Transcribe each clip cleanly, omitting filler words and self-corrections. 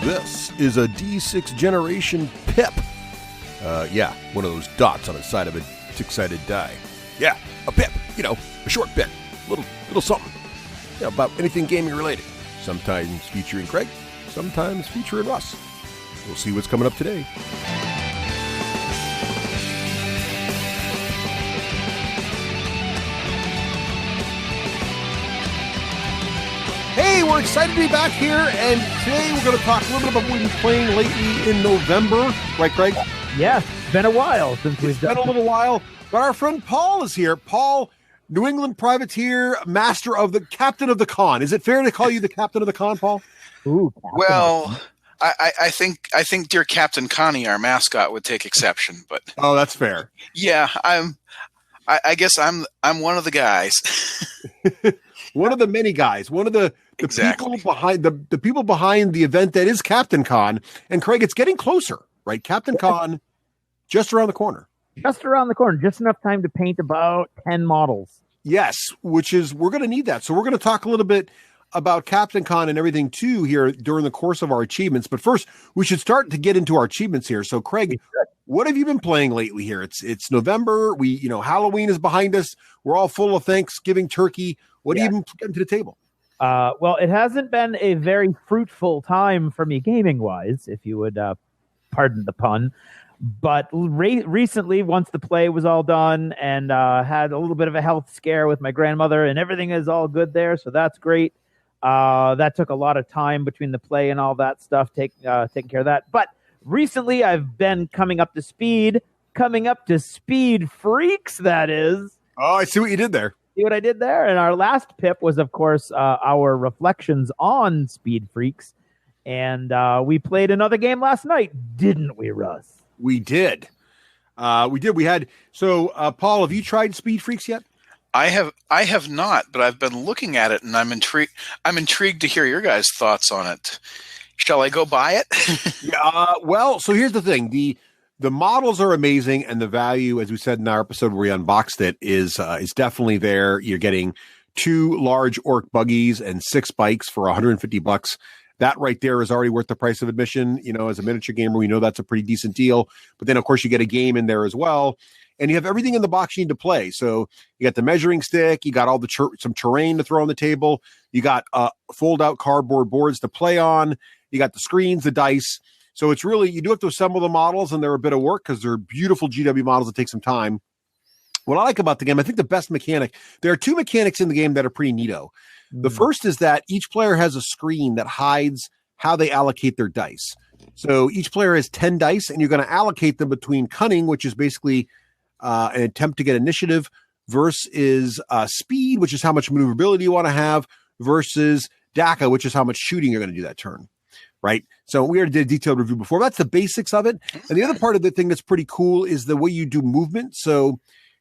This is a D6 generation pip. One of those dots on the side of a six-sided die. Yeah, a pip. A short pip. Little something. About anything gaming related. Sometimes featuring Craig, sometimes featuring Russ. We'll see what's coming up today. Hey, we're excited to be back here, and today we're going to talk a little bit about what we've been playing lately in November. Right, Craig? Yes, it's been a while since we've done it. It's been a little while, but our friend Paul is here. Paul, New England privateer, master of the Captain of the Con. Is it fair to call you the Captain of the Con, Paul? Ooh, well, I think dear Captain Connie, our mascot, would take exception, but oh, that's fair. Yeah, I guess I'm one of the guys. One of the many guys, one of the exactly. people behind the people behind the event that is Captain Con. And Craig, it's getting closer, right? Captain Con just around the corner. Just around the corner, just enough time to paint about 10 models. Yes, we're going to need that. So we're going to talk a little bit about Captain Con and everything too here during the course of our achievements. But first, we should start to get into our achievements here. So Craig, what have you been playing lately here? It's November. Halloween is behind us. We're all full of Thanksgiving turkey. What have you been getting to the table? Well, it hasn't been a very fruitful time for me gaming-wise, if you would pardon the pun. But recently, once the play was all done and had a little bit of a health scare with my grandmother, and everything is all good there, so that's great. That took a lot of time between the play and all that stuff, taking care of that. But recently, I've been coming up to speed freaks, that is. Oh, I see what you did there. See what I did there? And our last pip was, of course, our reflections on Speed Freaks. And we played another game last night, didn't we, Russ? We did. We had. So, Paul, have you tried Speed Freaks yet? I have not, but I've been looking at it, and I'm intrigued. I'm intrigued to hear your guys' thoughts on it. Shall I go buy it? Well, so here's the thing. The models are amazing, and the value, as we said in our episode where we unboxed it, is definitely there. You're getting 2 large orc buggies and 6 bikes for $150. That right there is already worth the price of admission. As a miniature gamer, we know that's a pretty decent deal. But then, of course, you get a game in there as well. And you have everything in the box you need to play. So you got the measuring stick. You got all the some terrain to throw on the table. You got fold-out cardboard boards to play on. You got the screens, the dice. So it's really, you do have to assemble the models, and they're a bit of work because they're beautiful GW models that take some time. What I like about the game, I think the best mechanic, there are 2 mechanics in the game that are pretty neato. The first is that each player has a screen that hides how they allocate their dice. So each player has 10 dice, and you're going to allocate them between cunning, which is basically an attempt to get initiative, versus speed, which is how much maneuverability you want to have, versus DACA, which is how much shooting you're going to do that turn. Right. So we already did a detailed review before. That's the basics of it. And the other part of the thing that's pretty cool is the way you do movement. So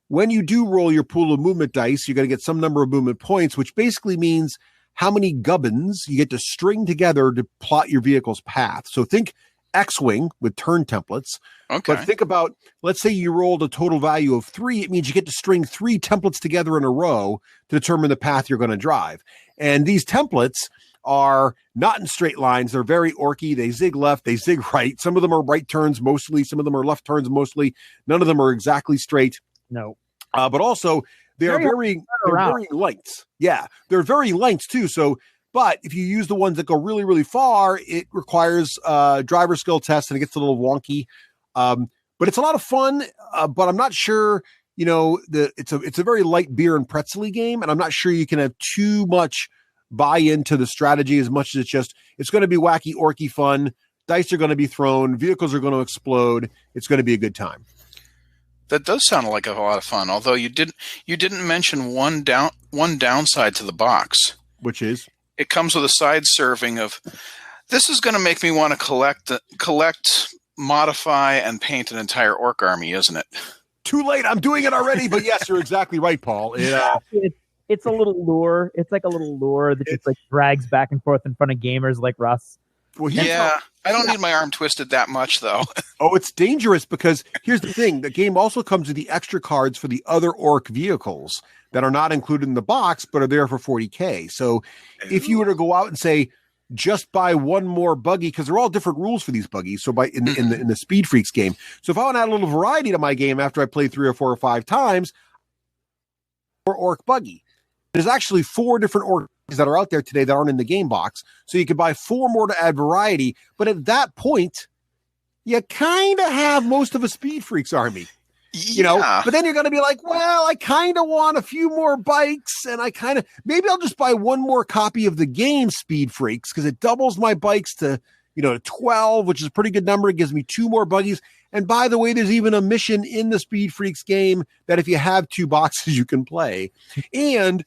when you do roll your pool of movement dice, you're going to get some number of movement points, which basically means how many gubbins you get to string together to plot your vehicle's path. So think X-Wing with turn templates. Okay. But think about, let's say you rolled a total value of 3. It means you get to string 3 templates together in a row to determine the path you're going to drive. And these templates are not in straight lines. They're very orky. They zig left, they zig right. Some of them are right turns mostly. Some of them are left turns mostly. None of them are exactly straight. No. But also, they're very lengths. Yeah, they're very lengths too. So, but if you use the ones that go really, really far, it requires driver skill tests, and it gets a little wonky. But it's a lot of fun. But I'm not sure. It's a very light beer and pretzel game, and I'm not sure you can have too much buy into the strategy as much as it's going to be wacky, orky fun. Dice are going to be thrown. Vehicles are going to explode. It's going to be a good time. That does sound like a lot of fun. Although you didn't mention one downside to the box, which is it comes with a side serving of. This is going to make me want to collect, modify, and paint an entire orc army, isn't it? Too late. I'm doing it already. But yes, you're exactly right, Paul. It's a little lure. It's like a little lure that just like drags back and forth in front of gamers like Russ. Well, I don't need my arm twisted that much, though. Oh, it's dangerous because here's the thing. The game also comes with the extra cards for the other orc vehicles that are not included in the box, but are there for 40K. So if you were to go out and say, just buy one more buggy, because they're all different rules for these buggies. So in the Speed Freaks game. So if I want to add a little variety to my game after I play 3 or 4 or 5 times, or orc buggy. There's actually 4 different orcs that are out there today that aren't in the game box. So you could buy 4 more to add variety. But at that point, you kind of have most of a Speed Freaks army. You know, but then you're going to be like, well, I kind of want a few more bikes, and maybe I'll just buy one more copy of the game Speed Freaks, because it doubles my bikes to 12, which is a pretty good number. It gives me 2 more buggies. And by the way, there's even a mission in the Speed Freaks game that if you have 2 boxes, you can play. And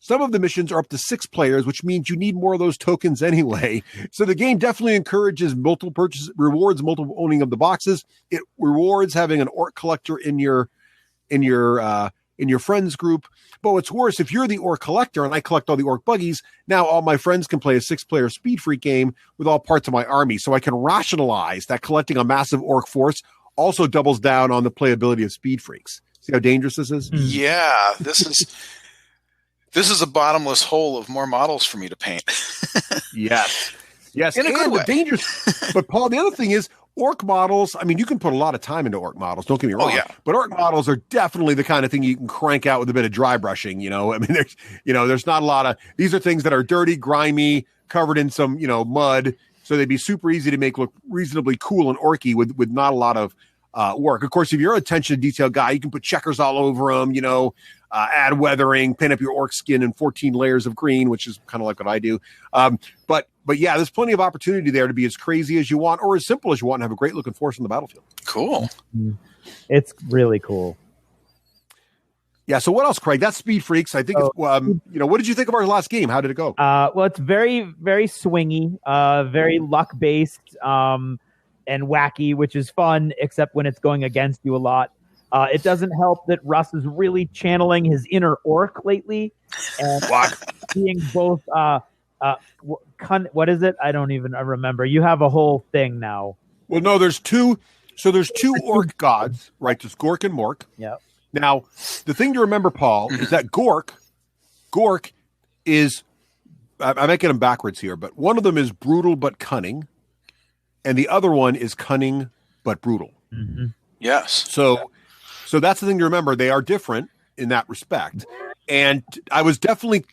some of the missions are up to 6 players, which means you need more of those tokens anyway. So the game definitely encourages multiple purchases, rewards multiple owning of the boxes. It rewards having an orc collector in your friends group. But what's worse, if you're the orc collector and I collect all the orc buggies, now all my friends can play a 6-player Speed Freak game with all parts of my army. So I can rationalize that collecting a massive orc force also doubles down on the playability of Speed Freaks. See how dangerous this is? Yeah, this is a bottomless hole of more models for me to paint. Yes. In a good way. Dangerous. But Paul, the other thing is orc models. I mean, you can put a lot of time into orc models. Don't get me wrong. Oh, yeah. But orc models are definitely the kind of thing you can crank out with a bit of dry brushing. I mean, there's not a lot of, these are things that are dirty, grimy, covered in some, mud. So they'd be super easy to make look reasonably cool and orky with not a lot of work. Of course, if you're an attention to detail guy, you can put checkers all over them, add weathering, paint up your orc skin in 14 layers of green, which is kind of like what I do. But yeah, there's plenty of opportunity there to be as crazy as you want or as simple as you want and have a great looking force on the battlefield. Cool. It's really cool. Yeah. So what else, Craig? That's Speed Freaks. I think, what did you think of our last game? How did it go? Well, it's very, very swingy, very luck based, and wacky, which is fun, except when it's going against you a lot. It doesn't help that Russ is really channeling his inner orc lately, and being both. What is it? I don't even remember. You have a whole thing now. Well, no, there's 2. So there's 2 orc gods, right? There's Gork and Mork. Yeah. Now, the thing to remember, Paul, is that Gork is. I might get them backwards here, but one of them is brutal but cunning, and the other one is cunning but brutal. Mm-hmm. Yes. So that's the thing to remember. They are different in that respect. And I was definitely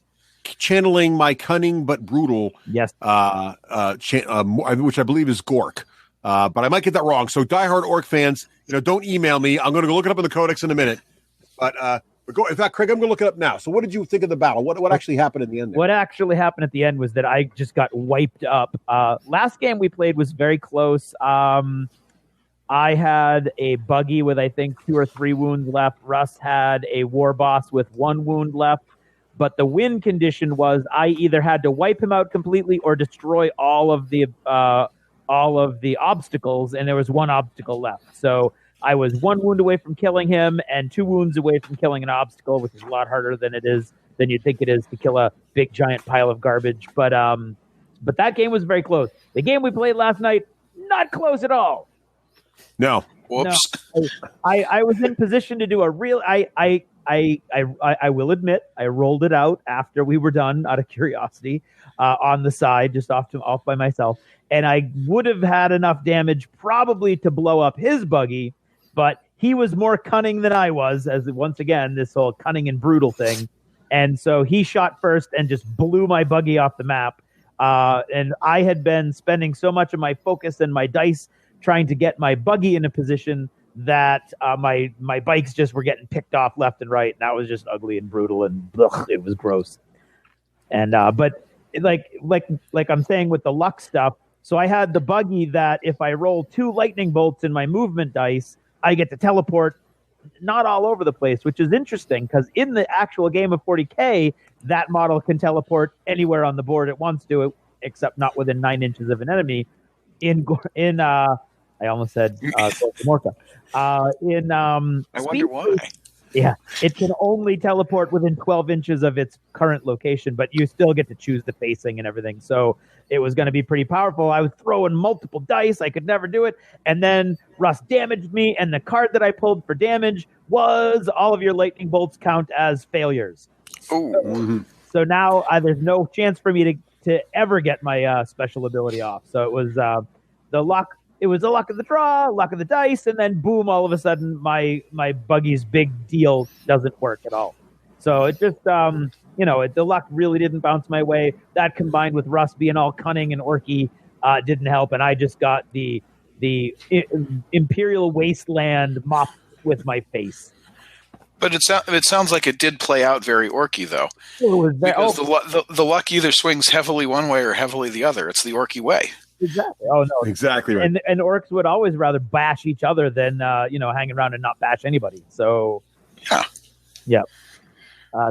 channeling my cunning but brutal, yes, which I believe is Gork. But I might get that wrong. So diehard orc fans, don't email me. I'm going to go look it up in the codex in a minute. But go. In fact, Craig, I'm going to look it up now. So what did you think of the battle? What actually happened in the end there? What actually happened at the end was that I just got wiped up. Last game we played was very close. I had a buggy with, I think, 2 or 3 wounds left. Russ had a war boss with 1 wound left. But the win condition was I either had to wipe him out completely or destroy all of the obstacles, and there was 1 obstacle left. So I was 1 wound away from killing him and 2 wounds away from killing an obstacle, which is a lot harder than you'd think it is to kill a big giant pile of garbage. But that game was very close. The game we played last night, not close at all. No. Whoops. No. I was in position to do a real. I will admit I rolled it out after we were done out of curiosity on the side, just off by myself, and I would have had enough damage probably to blow up his buggy, but he was more cunning than I was, as once again this whole cunning and brutal thing, and so he shot first and just blew my buggy off the map. And I had been spending so much of my focus and my dice trying to get my buggy in a position that my bikes just were getting picked off left and right. And that was just ugly and brutal, and it was gross. And but like I'm saying with the luck stuff, so I had the buggy that if I roll 2 lightning bolts in my movement dice, I get to teleport not all over the place, which is interesting because in the actual game of 40K, that model can teleport anywhere on the board it wants to, except not within 9 inches of an enemy. I almost said Morka. I wonder why. Yeah, it can only teleport within 12 inches of its current location, but you still get to choose the facing and everything. So it was going to be pretty powerful. I was throwing multiple dice. I could never do it. And then Russ damaged me, and the card that I pulled for damage was all of your lightning bolts count as failures. Oh. So now there's no chance for me to ever get my special ability off. So it was the luck. It was the luck of the draw, luck of the dice, and then boom! All of a sudden, my buggy's big deal doesn't work at all. So it just the luck really didn't bounce my way. That combined with Russ being all cunning and orky didn't help, and I just got the Imperial Wasteland mopped with my face. But it sounds like it did play out very orky, though. Because the luck either swings heavily one way or heavily the other. It's the orky way. Exactly. Oh no. Exactly right. And orcs would always rather bash each other than hang around and not bash anybody. So yeah.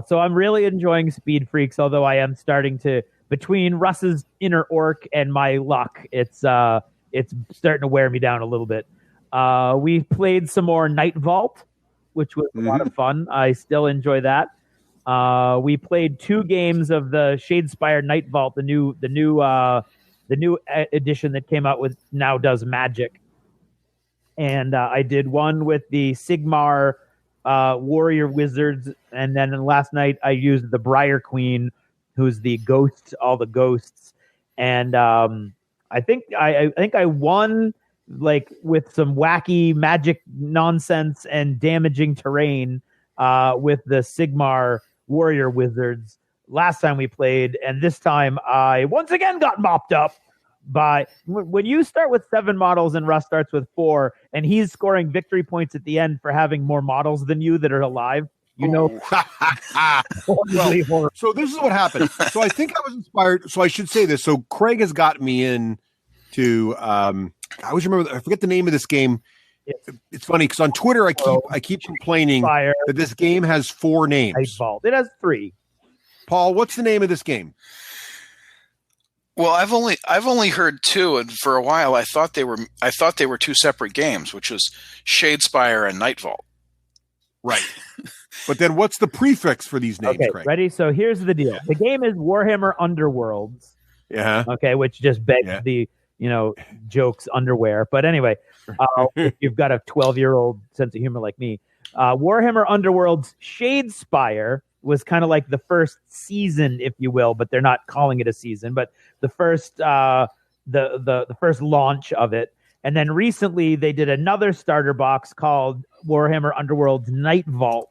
So I'm really enjoying Speed Freaks, although I am starting to, between Russ's inner orc and my luck, it's starting to wear me down a little bit. We played some more Night Vault, which was a lot of fun. I still enjoy that. We played 2 games of the Shadespire Night Vault, the new edition that came out with now does magic. And I did one with the Sigmar warrior wizards, and then last night I used the Briar Queen, who's the ghost, all the ghosts. And I think I won like with some wacky magic nonsense and damaging terrain with the Sigmar warrior wizards last time we played, and this time I once again got mopped up by when you start with 7 models and Russ starts with 4, and he's scoring victory points at the end for having more models than you that are alive. So this is what happened. So I think I was inspired. So I should say this. So Craig has got me in to I always remember. I forget the name of this game. It's funny because on Twitter I keep complaining that this game has 4 names. It has 3. Paul, what's the name of this game? Well, I've only heard 2, and for a while I thought they were 2 separate games, which was Shadespire and Night Vault. Right. But then what's the prefix for these names, okay, Craig? Ready? So here's the deal. The game is Warhammer Underworlds. Yeah. Okay, which just begs the jokes underwear. But anyway, if you've got a 12-year-old sense of humor like me, Warhammer Underworlds Shadespire was kind of like the first season, if you will, but they're not calling it a season, but the first the first launch of it. And then recently they did another starter box called Warhammer Underworld's Night Vault,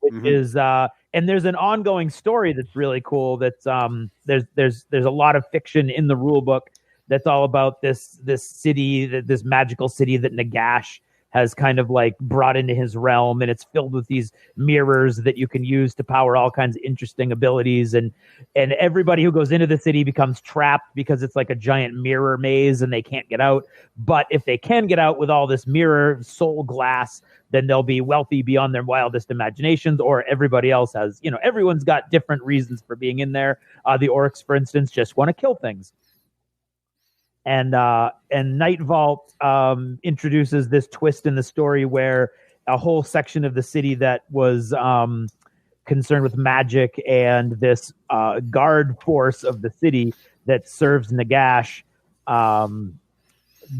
which is and there's an ongoing story that's really cool. That's there's a lot of fiction in the rule book that's all about this city, this magical city that Nagash has kind of like brought into his realm, and it's filled with these mirrors that you can use to power all kinds of interesting abilities. And everybody who goes into the city becomes trapped because it's like a giant mirror maze and they can't get out. But if they can get out with all this mirror soul glass, then they'll be wealthy beyond their wildest imaginations, or everybody else has, everyone's got different reasons for being in there. The orcs, for instance, just want to kill things. And Night Vault introduces this twist in the story where a whole section of the city that was concerned with magic and this guard force of the city that serves Nagash,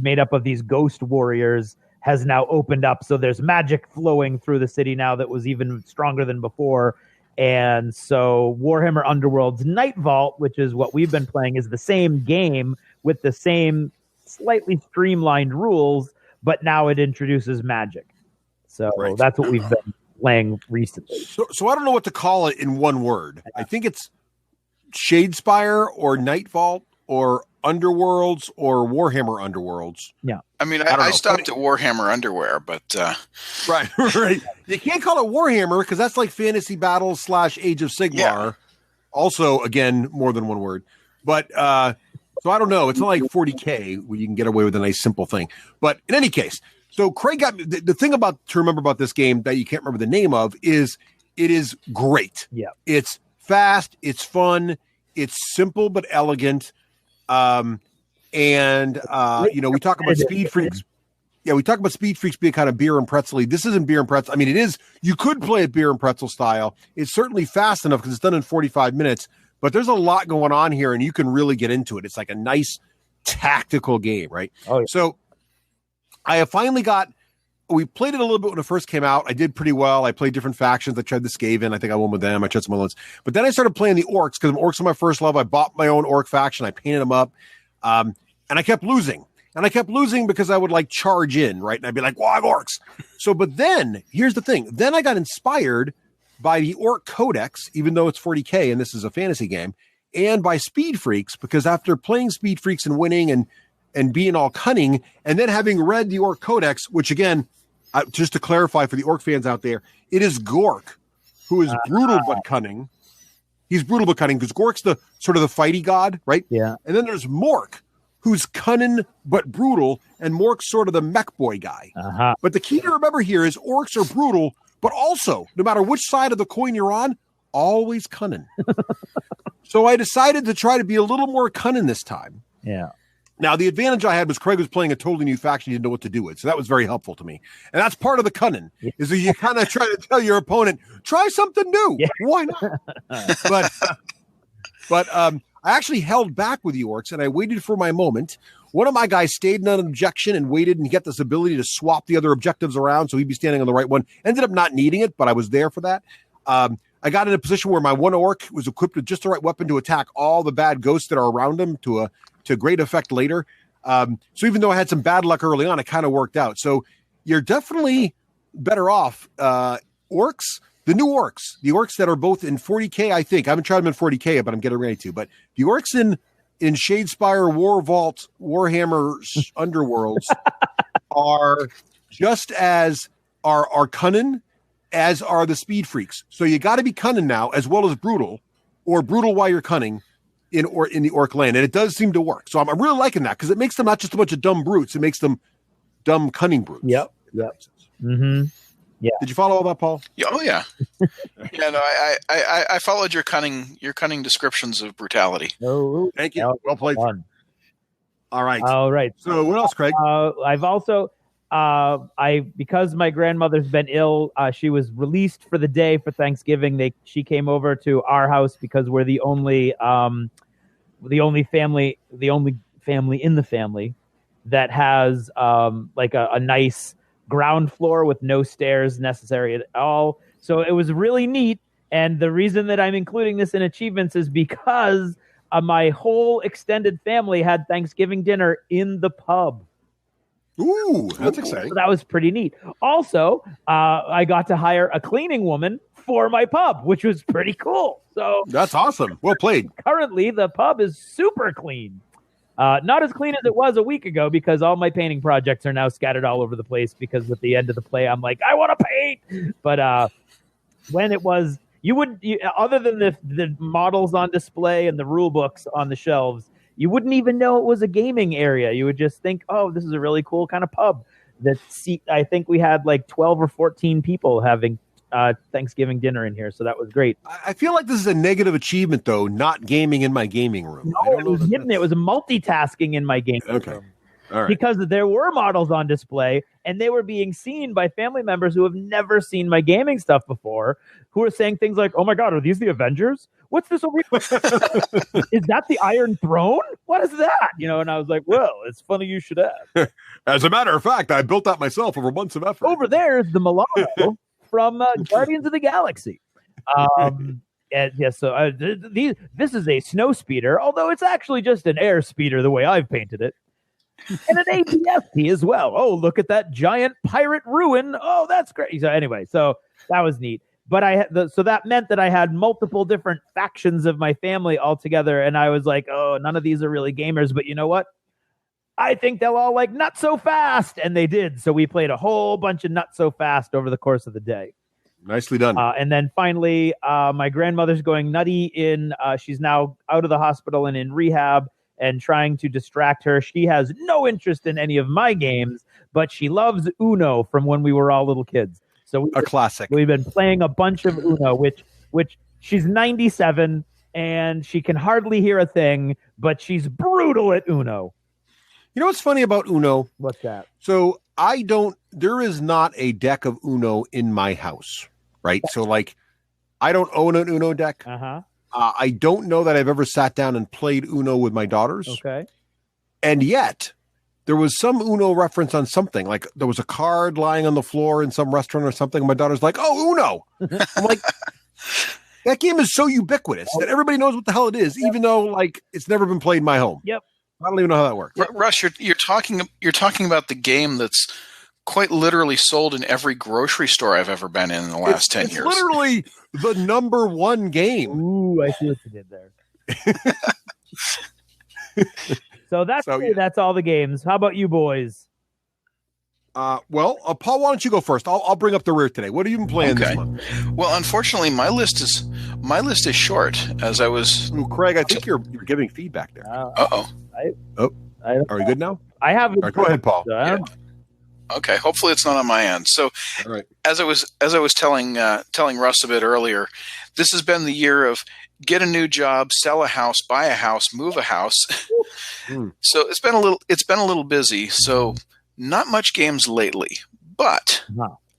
made up of these ghost warriors, has now opened up. So there's magic flowing through the city now that was even stronger than before. And so Warhammer Underworld's Night Vault, which is what we've been playing, is the same game with the same slightly streamlined rules, but now it introduces magic. So that's what we've been playing recently. So I don't know what to call it in one word. I think it's Shadespire or Night Vault or Underworlds or Warhammer Underworlds. Yeah. I mean, I stopped at Warhammer Underwear, but... Right. You can't call it Warhammer because that's like Fantasy Battles / Age of Sigmar. Yeah. Also, again, more than one word. But... so I don't know. It's not like 40K where you can get away with a nice simple thing. But in any case, so Craig got the thing to remember about this game that you can't remember the name of is it is great. Yeah. It's fast. It's fun. It's simple but elegant. We talk about Speed Freaks. Yeah, we talk about Speed Freaks being kind of beer and pretzel-y. This isn't beer and pretzel. I mean, it is. You could play it beer and pretzel style. It's certainly fast enough because it's done in 45 minutes. But there's a lot going on here, and you can really get into it. It's like a nice tactical game, right? Oh, yeah. So I have finally got we played it a little bit when it first came out. I did pretty well. I played different factions. I tried the Skaven. I think I won with them. I tried some other ones. But then I started playing the orcs because orcs are my first love. I bought my own orc faction. I painted them up. And I kept losing. And I kept losing because I would like charge in, right? And I'd be like, well, I'm orcs. So, but then here's the thing. Then I got inspired by the Orc Codex, even though it's 40K and this is a fantasy game, and by Speed Freaks, because after playing Speed Freaks and winning and being all cunning, and then having read the Orc Codex, which again, just to clarify for the orc fans out there, it is Gork, who is brutal but cunning. He's brutal but cunning because Gork's the sort of the fighty god, right? Yeah. And then there's Mork, who's cunning but brutal, and Mork's sort of the mech boy guy. Uh-huh. But the key to remember here is orcs are brutal, but also, no matter which side of the coin you're on, always cunning. So I decided to try to be a little more cunning this time. Yeah. Now, the advantage I had was Craig was playing a totally new faction he didn't know what to do with. So that was very helpful to me. And that's part of the cunning, is that you kind of try to tell your opponent, try something new. Yeah. Why not? But I actually held back with the orcs, and I waited for my moment. One of my guys stayed in an objection and waited and get this ability to swap the other objectives around so he'd be standing on the right one. Ended up not needing it, but I was there for that. I got in a position where my one orc was equipped with just the right weapon to attack all the bad ghosts that are around him to great effect later. So even though I had some bad luck early on, it kind of worked out. So you're definitely better off. Orcs, the new orcs, the orcs that are both in 40K, I think. I haven't tried them in 40K, but I'm getting ready to. But the orcs in Shadespire, War Vault, Warhammer Underworlds are just as are cunning as are the Speed Freaks. So you got to be cunning now as well as brutal, or brutal while you're cunning in the orc land. And it does seem to work. So I'm really liking that because it makes them not just a bunch of dumb brutes. It makes them dumb, cunning brutes. Yep. Mm-hmm. Yeah. Did you follow all that, Paul? Yeah, oh yeah. Yeah, no, I followed your cunning descriptions of brutality. Oh, thank you. Well played. Fun. All right. So what else, Craig? I've also because my grandmother's been ill, she was released for the day for Thanksgiving. She came over to our house because we're the only family in the family that has like a nice ground floor with no stairs necessary at all. So it was really neat. And the reason that I'm including this in achievements is because my whole extended family had Thanksgiving dinner in the pub. Ooh, that's exciting. So that was pretty neat. Also, I got to hire a cleaning woman for my pub, which was pretty cool. So that's awesome. Well played. Currently, the pub is super clean. Not as clean as it was a week ago because all my painting projects are now scattered all over the place because at the end of the play, I'm like, I want to paint. But when it was, other than the models on display and the rule books on the shelves, you wouldn't even know it was a gaming area. You would just think, oh, this is a really cool kind of pub. I think we had like 12 or 14 people having Thanksgiving dinner in here, so that was great. I feel like this is a negative achievement, though, not gaming in my gaming room. No, it was hidden. It was multitasking in my gaming room. All right. Because there were models on display, and they were being seen by family members who have never seen my gaming stuff before, who are saying things like, oh my God, are these the Avengers? What's this over here? Is that the Iron Throne? What is that? And I was like, well, it's funny you should ask. As a matter of fact, I built that myself over months of effort. Over there is the Milano from Guardians of the Galaxy. And yeah, so this is a snow speeder, although it's actually just an air speeder the way I've painted it. And an ATST as well. Oh, look at that giant pirate ruin. Oh, that's great. So anyway, so that was neat. But so that meant that I had multiple different factions of my family all together. And I was like, oh, none of these are really gamers. But you know what? I think they'll all like Not So Fast. And they did. So we played a whole bunch of Not So Fast over the course of the day. Nicely done. And then finally, my grandmother's going nutty she's now out of the hospital and in rehab and trying to distract her. She has no interest in any of my games, but she loves Uno from when we were all little kids. So a classic. We've been playing a bunch of Uno, which she's 97 and she can hardly hear a thing, but she's brutal at Uno. You know what's funny about Uno? What's that? So there is not a deck of Uno in my house, right? So like, I don't own an Uno deck. Uh-huh. I don't know that I've ever sat down and played Uno with my daughters. Okay. And yet, there was some Uno reference on something. Like there was a card lying on the floor in some restaurant or something. My daughter's like, "Oh, Uno!" I'm like, that game is so ubiquitous that everybody knows what the hell it is, even though like it's never been played in my home. Yep. I don't even know how that works. Russ, you're talking about the game that's quite literally sold in every grocery store I've ever been in the last 10 years. It's literally the number one game. Ooh, I see what you did there. So that's all the games. How about you boys? Well, Paul, why don't you go first? I'll bring up the rear today. What have you been playing this month? Well, unfortunately, my list is short. As I was, Craig, I think you're giving feedback there. Are we good now? I have. Right, go ahead, Paul. Yeah. Okay, hopefully it's not on my end. So, all right. As I was telling Russ a bit earlier, this has been the year of get a new job, sell a house, buy a house, move a house. So it's been a little busy. So not much games lately, but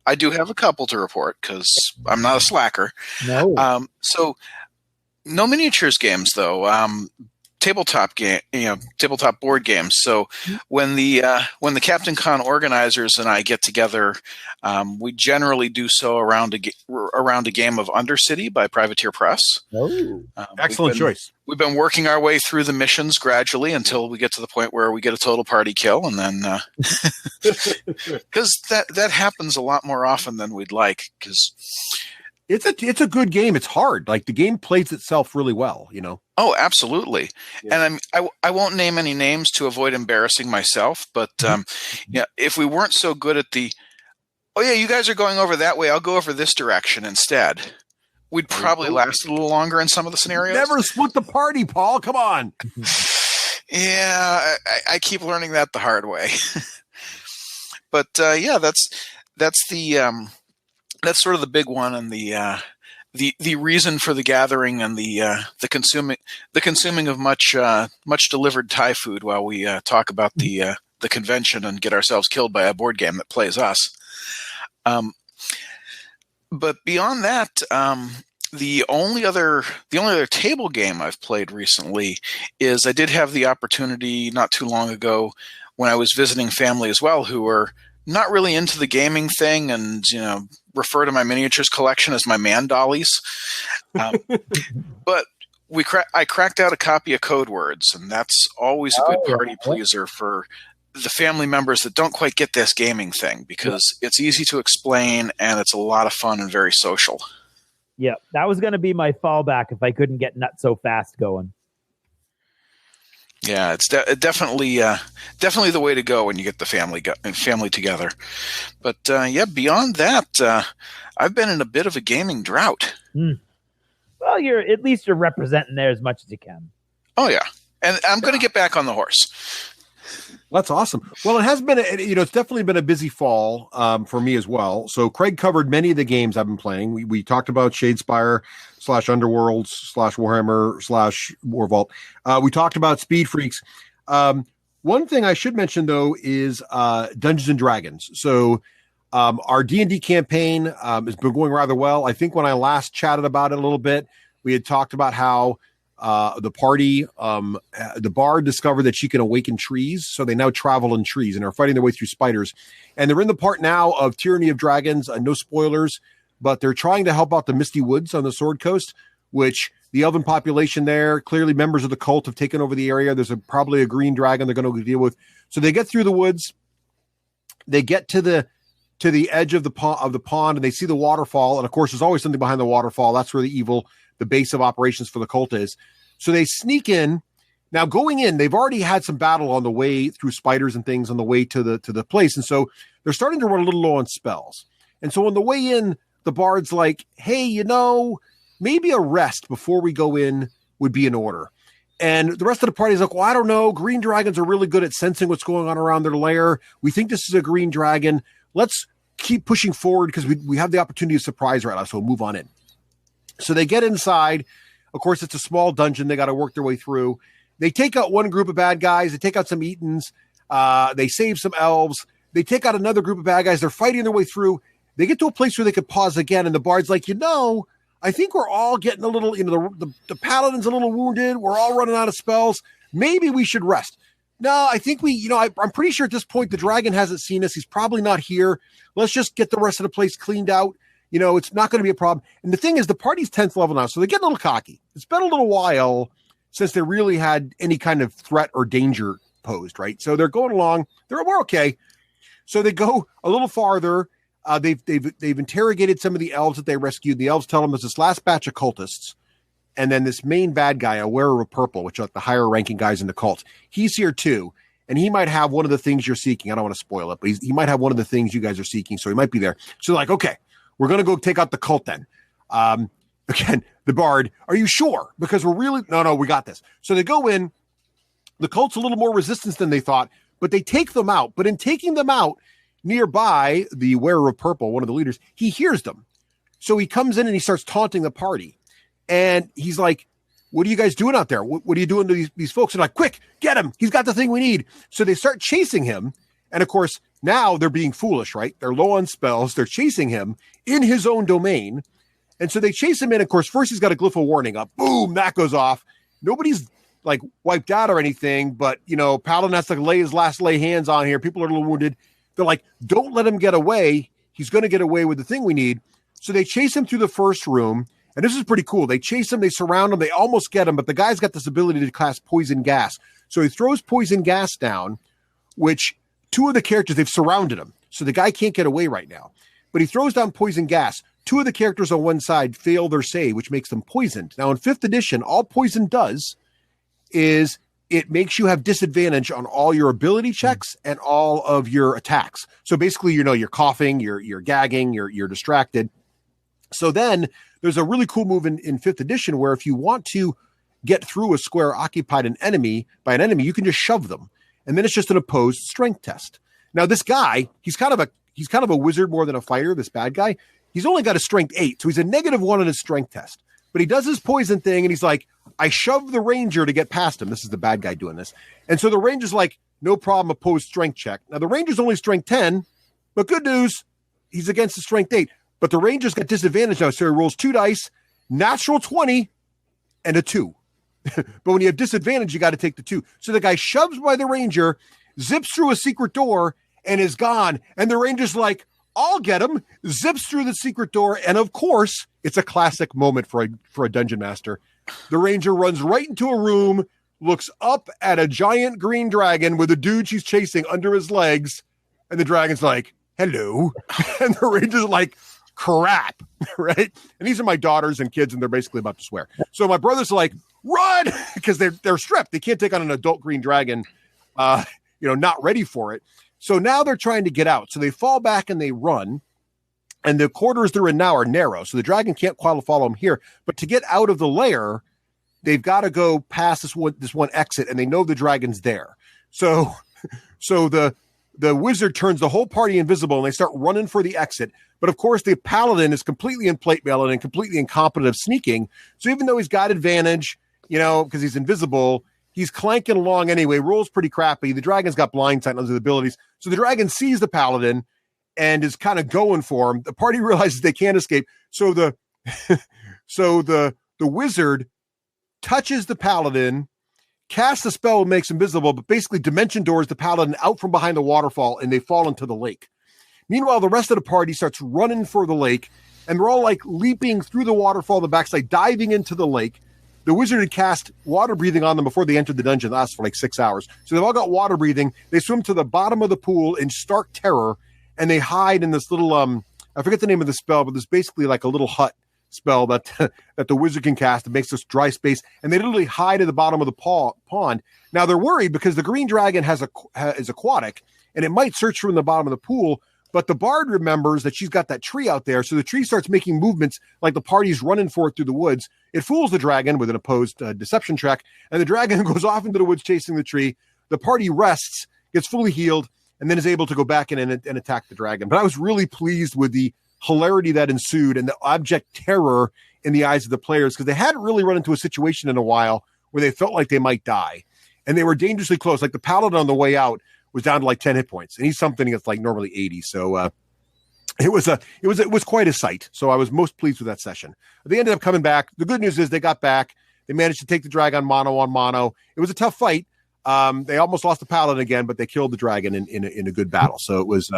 I do have a couple to report because I'm not a slacker. No. So no miniatures games though. Tabletop board games. So when the Captain Con organizers and I get together, we generally do so around a game of Undercity by Privateer Press. Oh, excellent choice. We've been working our way through the missions gradually until we get to the point where we get a total party kill, and then because that happens a lot more often than we'd like. Because it's a good game. It's hard. Like the game plays itself really well, you know. Oh, absolutely. Yeah. And I won't name any names to avoid embarrassing myself, but if we weren't so good at you guys are going over that way, I'll go over this direction instead. We'd probably last a little longer in some of the scenarios. Never split the party, Paul. Come on. Yeah, I keep learning that the hard way. But that's sort of the big one, and the reason for the gathering, and the consuming of much delivered Thai food while we talk about the convention and get ourselves killed by a board game that plays us. But beyond that, the only other table game I've played recently is I did have the opportunity not too long ago when I was visiting family as well, who were not really into the gaming thing, and refer to my miniatures collection as my man dollies. But I cracked out a copy of Code Words, and that's always a good party pleaser for the family members that don't quite get this gaming thing, because it's easy to explain and it's a lot of fun and very social. Yeah, that was going to be my fallback if I couldn't get Not So Fast going. Yeah, it's definitely the way to go when you get the family together. But beyond that, I've been in a bit of a gaming drought. Well, you're representing there as much as you can. Oh yeah, and I'm going to get back on the horse. That's awesome. Well, it has been, it's definitely been a busy fall for me as well. So Craig covered many of the games I've been playing. We talked about Shadespire / Underworlds / Warhammer / War Vault. We talked about Speed Freaks. One thing I should mention though is Dungeons and Dragons. So our D&D campaign has been going rather well. I think when I last chatted about it a little bit, we had talked about how the party, the bard discovered that she can awaken trees. So they now travel in trees and are fighting their way through spiders. And they're in the part now of Tyranny of Dragons. No spoilers, but they're trying to help out the Misty Woods on the Sword Coast, which the elven population there, clearly members of the cult, have taken over the area. There's probably a green dragon they're going to deal with. So they get through the woods. They get to the edge of the pond, and they see the waterfall. And of course, there's always something behind the waterfall. That's where the base of operations for the cult is. So they sneak in. Now going in, they've already had some battle on the way through spiders and things on the way to the place. And so they're starting to run a little low on spells. And so on the way in, the bard's like, hey, maybe a rest before we go in would be in order. And the rest of the party is like, well, I don't know. Green dragons are really good at sensing what's going on around their lair. We think this is a green dragon. Let's keep pushing forward because we have the opportunity to surprise right now. So we'll move on in. So they get inside. Of course, it's a small dungeon. They got to work their way through. They take out one group of bad guys. They take out some Etons. They save some elves. They take out another group of bad guys. They're fighting their way through. They get to a place where they could pause again. And the bard's like, I think we're all getting a little, the paladin's a little wounded. We're all running out of spells. Maybe we should rest. No, I think I'm pretty sure at this point the dragon hasn't seen us. He's probably not here. Let's just get the rest of the place cleaned out. It's not going to be a problem. And the thing is, the party's 10th level now, so they get a little cocky. It's been a little while since they really had any kind of threat or danger posed, right? So they're going along. We're okay. So they go a little farther. They've interrogated some of the elves that they rescued. The elves tell them there's this last batch of cultists. And then this main bad guy, a wearer of purple, which are like the higher ranking guys in the cult, he's here too. And he might have one of the things you're seeking. I don't want to spoil it, but he might have one of the things you guys are seeking. So he might be there. So like, okay, we're going to go take out the cult then. Again, the bard, are you sure? Because no, we got this. So they go in. The cult's a little more resistance than they thought, but they take them out. But in taking them out, nearby, the wearer of purple, one of the leaders, he hears them. So he comes in and he starts taunting the party. And he's like, what are you guys doing out there? What are you doing to these folks? And like, quick, get him. He's got the thing we need. So they start chasing him. And of course, now they're being foolish, right? They're low on spells. They're chasing him in his own domain. And so they chase him in. Of course, first he's got a glyph of warning up. Boom, that goes off. Nobody's like wiped out or anything, but Paladin has to lay hands on here. People are a little wounded. They're like, don't let him get away. He's going to get away with the thing we need. So they chase him through the first room. And this is pretty cool. They chase him, they surround him, they almost get him, but the guy's got this ability to cast poison gas. So he throws poison gas down, which two of the characters, they've surrounded him. So the guy can't get away right now. But he throws down poison gas. Two of the characters on one side fail their save, which makes them poisoned. Now in 5th edition, all poison does is it makes you have disadvantage on all your ability checks and all of your attacks. So basically, you're coughing, you're gagging, you're distracted. So then there's a really cool move in 5th edition where if you want to get through a square occupied by an enemy, you can just shove them. And then it's just an opposed strength test. Now this guy, he's kind of a wizard more than a fighter, this bad guy. He's only got a strength 8, so he's a -1 on his strength test. But he does his poison thing and he's like, I shoved the ranger to get past him. This is the bad guy doing this. And so the ranger's like, no problem, opposed strength check. Now the ranger's only strength 10, but good news, he's against the strength 8. But the ranger's got disadvantage now, so he rolls 2 dice, natural 20, and a 2. But when you have disadvantage, you got to take the 2. So the guy shoves by the ranger, zips through a secret door, and is gone. And the ranger's like, I'll get him, zips through the secret door, and of course, it's a classic moment for a dungeon master. The ranger runs right into a room, looks up at a giant green dragon with a dude she's chasing under his legs, and the dragon's like, hello. And the ranger's like, crap, right? And these are my daughters and kids, and they're basically about to swear. So my brother's like, run, because they're stripped. They can't take on an adult green dragon, not ready for it. So now they're trying to get out. So they fall back and they run, and the quarters they're in now are narrow. So the dragon can't quite follow them here. But to get out of the lair, they've got to go past this one exit, and they know the dragon's there. So the wizard turns the whole party invisible, and they start running for the exit. But of course, the paladin is completely in plate mail and completely incompetent of sneaking. So even though he's got advantage, because he's invisible, he's clanking along anyway. Rolls pretty crappy. The dragon's got blind sight and other abilities. So the dragon sees the paladin and is kind of going for him. The party realizes they can't escape. So the wizard touches the paladin, casts a spell, makes him visible, but basically dimension doors the paladin out from behind the waterfall, and they fall into the lake. Meanwhile, the rest of the party starts running for the lake, and they're all like leaping through the waterfall on the backside, diving into the lake. The wizard had cast water breathing on them before they entered the dungeon. That lasted for like 6 hours. So they've all got water breathing. They swim to the bottom of the pool in stark terror, and they hide in this little, I forget the name of the spell, but there's basically like a little hut spell that the wizard can cast. It makes this dry space, and they literally hide at the bottom of the pond. Now they're worried because the green dragon is aquatic, and it might search from the bottom of the pool. But the bard remembers that she's got that tree out there, so the tree starts making movements like the party's running for it through the woods. It fools the dragon with an opposed deception check, and the dragon goes off into the woods chasing the tree. The party rests, gets fully healed, and then is able to go back in and attack the dragon. But I was really pleased with the hilarity that ensued and the abject terror in the eyes of the players, because they hadn't really run into a situation in a while where they felt like they might die. And they were dangerously close. Like the paladin on the way out was down to like 10 hit points, and he's something that's like normally 80. So it was quite a sight. So I was most pleased with that session. They ended up coming back. The good news is they got back. They managed to take the dragon mono on mono. It was a tough fight. They almost lost the paladin again, but they killed the dragon in a good battle. So it was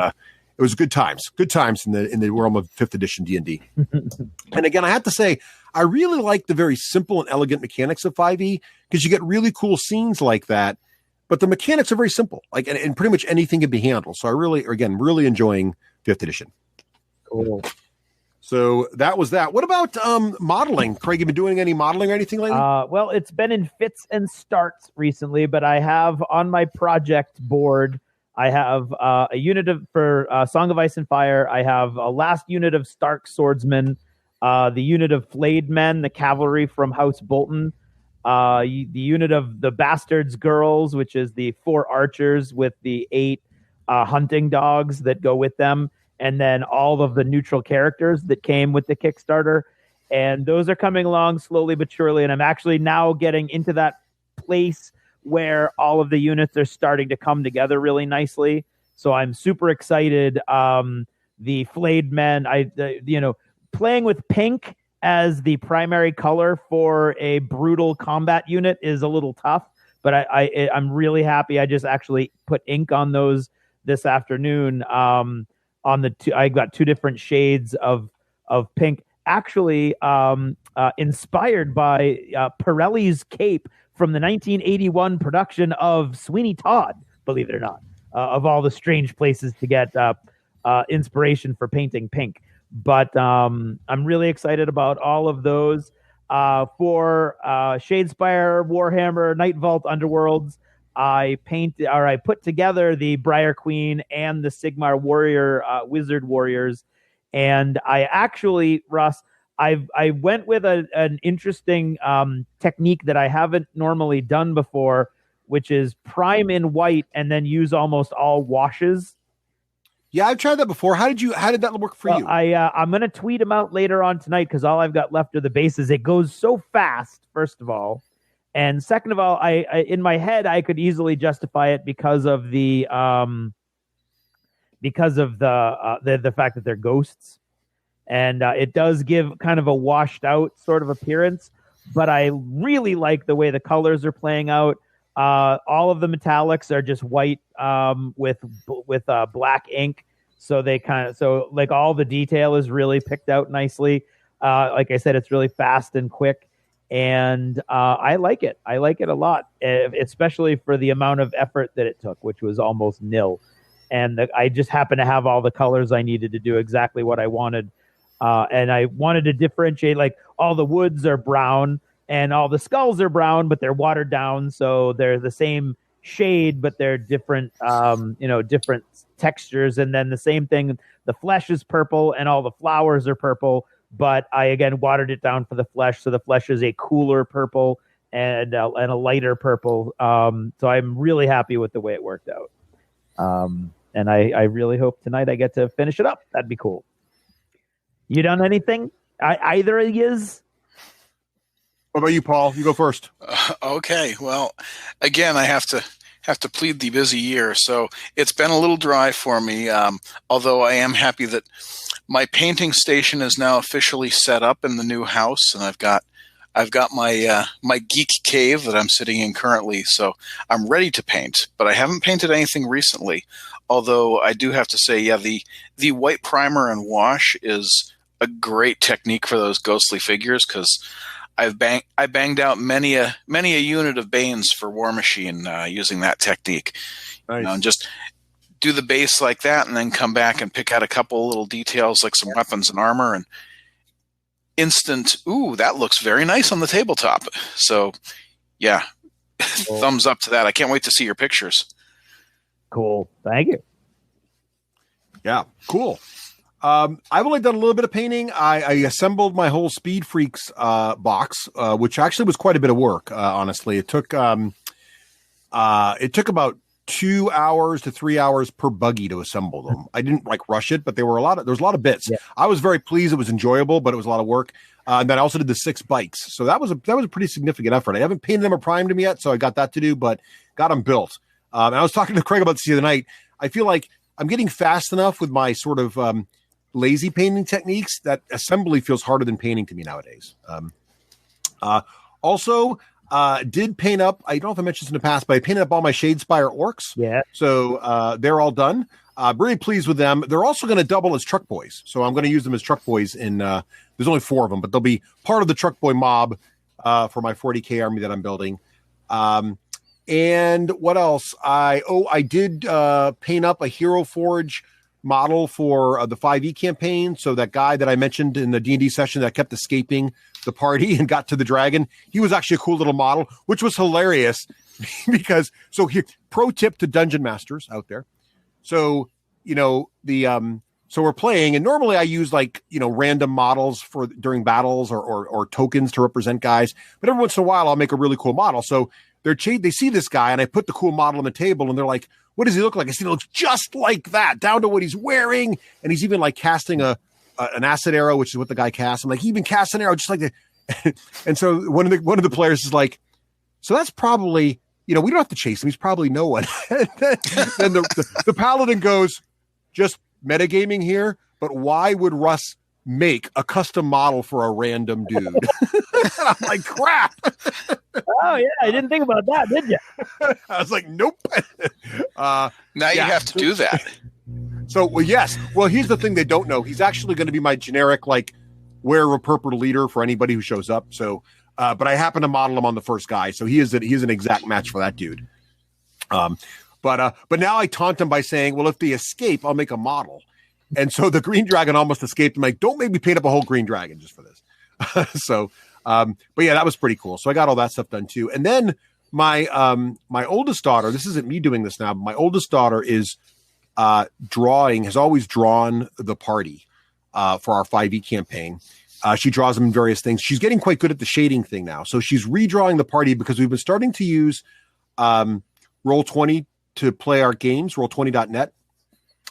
good times in the realm of 5th edition D&D. And again, I have to say, I really like the very simple and elegant mechanics of 5e because you get really cool scenes like that. But the mechanics are very simple, like and pretty much anything can be handled. So I really enjoying 5th edition. Cool. So that was that. What about modeling? Craig, you been doing any modeling or anything lately? Well, it's been in fits and starts recently, but I have on my project board, I have a unit for Song of Ice and Fire. I have a last unit of Stark Swordsmen, the unit of Flayed Men, the cavalry from House Bolton, the unit of the Bastards Girls, which is the 4 archers with the 8 hunting dogs that go with them, and then all of the neutral characters that came with the Kickstarter. And those are coming along slowly but surely, and I'm actually now getting into that place where all of the units are starting to come together really nicely. So I'm super excited. The Flayed Men, playing with pink as the primary color for a brutal combat unit is a little tough, but I'm really happy. I just actually put ink on those this afternoon. I got 2 different shades of pink, actually inspired by Pirelli's cape from the 1981 production of Sweeney Todd, believe it or not, of all the strange places to get inspiration for painting pink. But I'm really excited about all of those. For Shadespire, Warhammer, Night Vault, Underworlds, I put together the Briar Queen and the Sigmar Warrior Wizard Warriors, and I actually, Russ, I went with an interesting technique that I haven't normally done before, which is prime in white and then use almost all washes. Yeah, I've tried that before. How did that work for you? I'm going to tweet them out later on tonight because all I've got left are the bases. It goes so fast, first of all. And second of all, I in my head, I could easily justify it because of the fact that they're ghosts. And it does give kind of a washed out sort of appearance, but I really like the way the colors are playing out. All of the metallics are just white with black ink, so like all the detail is really picked out nicely. Like I said, it's really fast and quick, and I like it. I like it a lot, especially for the amount of effort that it took, which was almost nil. And I just happened to have all the colors I needed to do exactly what I wanted. And I wanted to differentiate, like all the woods are brown and all the skulls are brown, but they're watered down. So they're the same shade, but they're different, different textures. And then the same thing, the flesh is purple and all the flowers are purple, but I, again, watered it down for the flesh. So the flesh is a cooler purple and a lighter purple. So I'm really happy with the way it worked out. And I really hope tonight I get to finish it up. That'd be cool. You done anything? Either of yous? What about you, Paul? You go first. Okay. Well, again, I have to plead the busy year, so it's been a little dry for me. Although I am happy that my painting station is now officially set up in the new house, and I've got my my geek cave that I'm sitting in currently, so I'm ready to paint. But I haven't painted anything recently. Although I do have to say, yeah, the white primer and wash is a great technique for those ghostly figures, because I banged out many a unit of Banes for War Machine using that technique. Nice. And just do the base like that, and then come back and pick out a couple little details like some weapons and armor, and instant, ooh, that looks very nice on the tabletop. So, yeah, cool. Thumbs up to that. I can't wait to see your pictures. Cool. Thank you. Yeah, cool. I've only done a little bit of painting. I assembled my whole Speed Freaks box, which actually was quite a bit of work. Honestly, it took about 2 hours to 3 hours per buggy to assemble them. I didn't rush it, but there was a lot of bits. Yeah. I was very pleased. It was enjoyable, but it was a lot of work. And then I also did the 6 bikes, so that was a pretty significant effort. I haven't painted them or primed them yet, so I got that to do, but got them built. And I was talking to Craig about this the other night. I feel like I'm getting fast enough with my sort of lazy painting techniques that assembly feels harder than painting to me nowadays. Also, Did paint up. I don't know if I mentioned this in the past, but I painted up all my Shadespire orcs. Yeah. So they're all done. Really pleased with them. They're also going to double as truck boys. So I'm going to use them as truck boys in, there's only 4 of them, but they'll be part of the truck boy mob for my 40K army that I'm building. And what else? I did paint up a Hero Forge model for the 5e campaign. So that guy that I mentioned in the D&D session that kept escaping the party and got to the dragon, he was actually a cool little model, which was hilarious because, so here, pro tip to dungeon masters out there. So, so we're playing, and normally I use random models for during battles or tokens to represent guys. But every once in a while, I'll make a really cool model. So they see this guy, and I put the cool model on the table, and they're like, "What does he look like?" I see he looks just like that, down to what he's wearing, and he's even like casting an acid arrow, which is what the guy casts. I'm like, he even casts an arrow just like that. And so one of the players is like, "So that's probably." We don't have to chase him. He's probably no one. Then the paladin goes, just metagaming here, but why would Russ make a custom model for a random dude? And I'm like, crap. Oh, yeah. I didn't think about that, did you? I was like, nope. Now you have to do that. So, well, yes. Well, here's the thing they don't know. He's actually going to be my generic, wear a purple leader for anybody who shows up. So, but I happen to model him on the first guy, so he is an exact match for that dude. But now I taunt him by saying, well, if they escape, I'll make a model. And so the green dragon almost escaped. I'm like, don't make me paint up a whole green dragon just for this. So, but yeah, that was pretty cool. So I got all that stuff done too. And then my oldest daughter, this isn't me doing this now, but my oldest daughter is has always drawn the party for our 5e campaign. She draws them in various things. She's getting quite good at the shading thing now. So she's redrawing the party because we've been starting to use Roll20 to play our games, Roll20.net.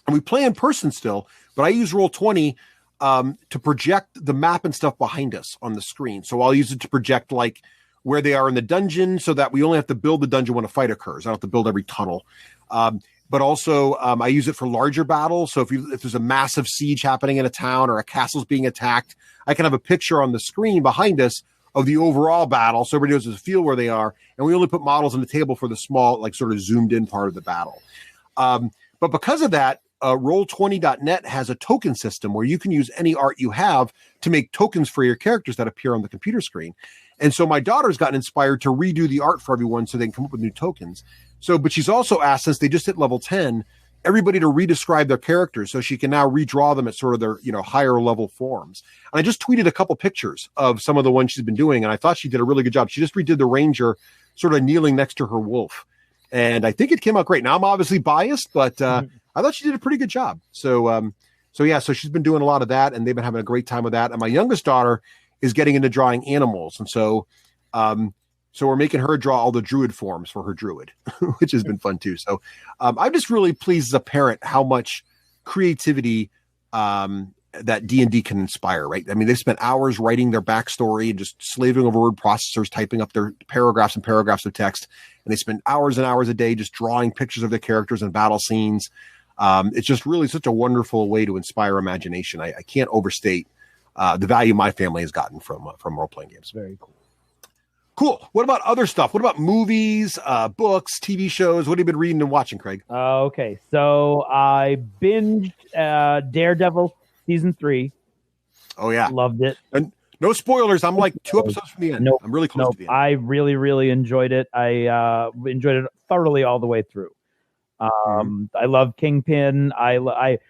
And we play in person still, but I use Roll20 to project the map and stuff behind us on the screen. So I'll use it to project where they are in the dungeon so that we only have to build the dungeon when a fight occurs. I don't have to build every tunnel. But also I use it for larger battles. So if there's a massive siege happening in a town or a castle's being attacked, I can have a picture on the screen behind us of the overall battle. So everybody knows the feel where they are. And we only put models on the table for the small, sort of zoomed in part of the battle. But because of that, Roll20.net has a token system where you can use any art you have to make tokens for your characters that appear on the computer screen. And so my daughter's gotten inspired to redo the art for everyone so they can come up with new tokens. So, but she's also asked, since they just hit level 10, everybody to redescribe their characters so she can now redraw them at sort of their, higher level forms. And I just tweeted a couple pictures of some of the ones she's been doing, and I thought she did a really good job. She just redid the ranger sort of kneeling next to her wolf. And I think it came out great. Now I'm obviously biased, but I thought she did a pretty good job. So she's been doing a lot of that, and they've been having a great time with that. And my youngest daughter is getting into drawing animals. And so we're making her draw all the druid forms for her druid, which has been fun too. So I'm just really pleased as a parent how much creativity that D&D can inspire, right? I mean, they spent hours writing their backstory and just slaving over word processors, typing up their paragraphs and paragraphs of text. And they spend hours and hours a day just drawing pictures of their characters and battle scenes. It's just really such a wonderful way to inspire imagination. I can't overstate the value my family has gotten from role-playing games. Very cool. Cool. What about other stuff? What about movies, books, TV shows? What have you been reading and watching, Craig? Okay. So I binged Daredevil season 3. Oh, yeah. Loved it. And no spoilers. I'm like 2 episodes from the end. Nope. I'm really close to the end. I really, really enjoyed it. I enjoyed it thoroughly all the way through. I love Kingpin. I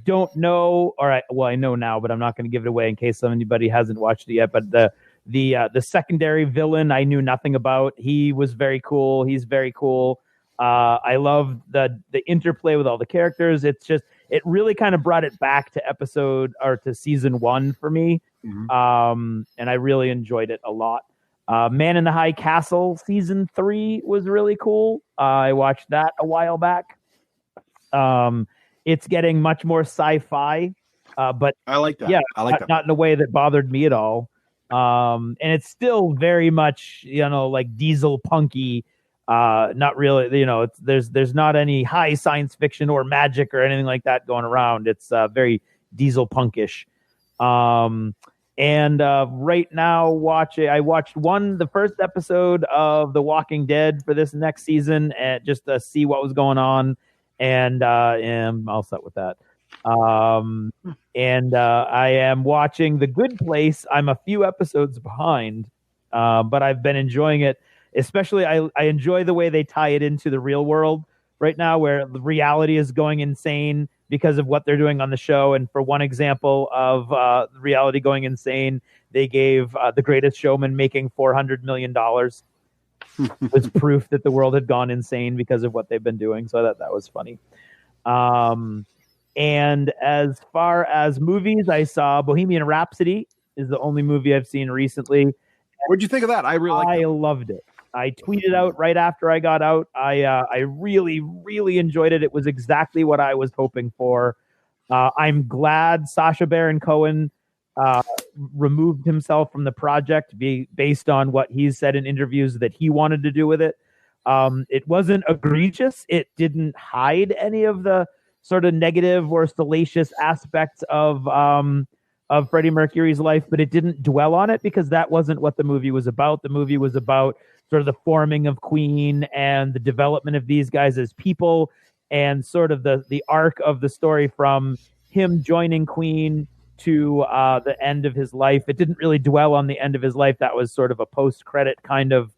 don't know, I know now, but I'm not going to give it away in case anybody hasn't watched it yet. But the secondary villain I knew nothing about. He was very cool. He's very cool. I love the interplay with all the characters. It's just, it really kind of brought it back to season 1 for me. And I really enjoyed it a lot. Man in the High Castle season 3 was really cool. I watched that a while back. It's getting much more sci-fi, but I like that. Yeah, not in a way that bothered me at all. And it's still very much, like diesel punky. Not really, there's not any high science fiction or magic or anything like that going around. It's very diesel punkish. And right now, I watched the first episode of The Walking Dead for this next season, and just to see what was going on, and am all set with that. And I am watching The Good Place. I'm a few episodes behind, but I've been enjoying it. Especially, I enjoy the way they tie it into the real world right now, where the reality is going insane because of what they're doing on the show. And for one example of reality going insane, they gave The Greatest Showman making $400 million was proof that the world had gone insane because of what they've been doing. So that was funny. And as far as movies, I saw Bohemian Rhapsody is the only movie I've seen recently. What'd you think of that? I loved it. I tweeted out right after I got out. I really, really enjoyed it. It was exactly what I was hoping for. I'm glad Sacha Baron Cohen removed himself from the project based on what he's said in interviews that he wanted to do with it. It wasn't egregious. It didn't hide any of the sort of negative or salacious aspects of Freddie Mercury's life, but it didn't dwell on it because that wasn't what the movie was about. The movie was about sort of the forming of Queen and the development of these guys as people, and sort of the arc of the story from him joining Queen to the end of his life. It didn't really dwell on the end of his life. That was sort of a post-credit kind of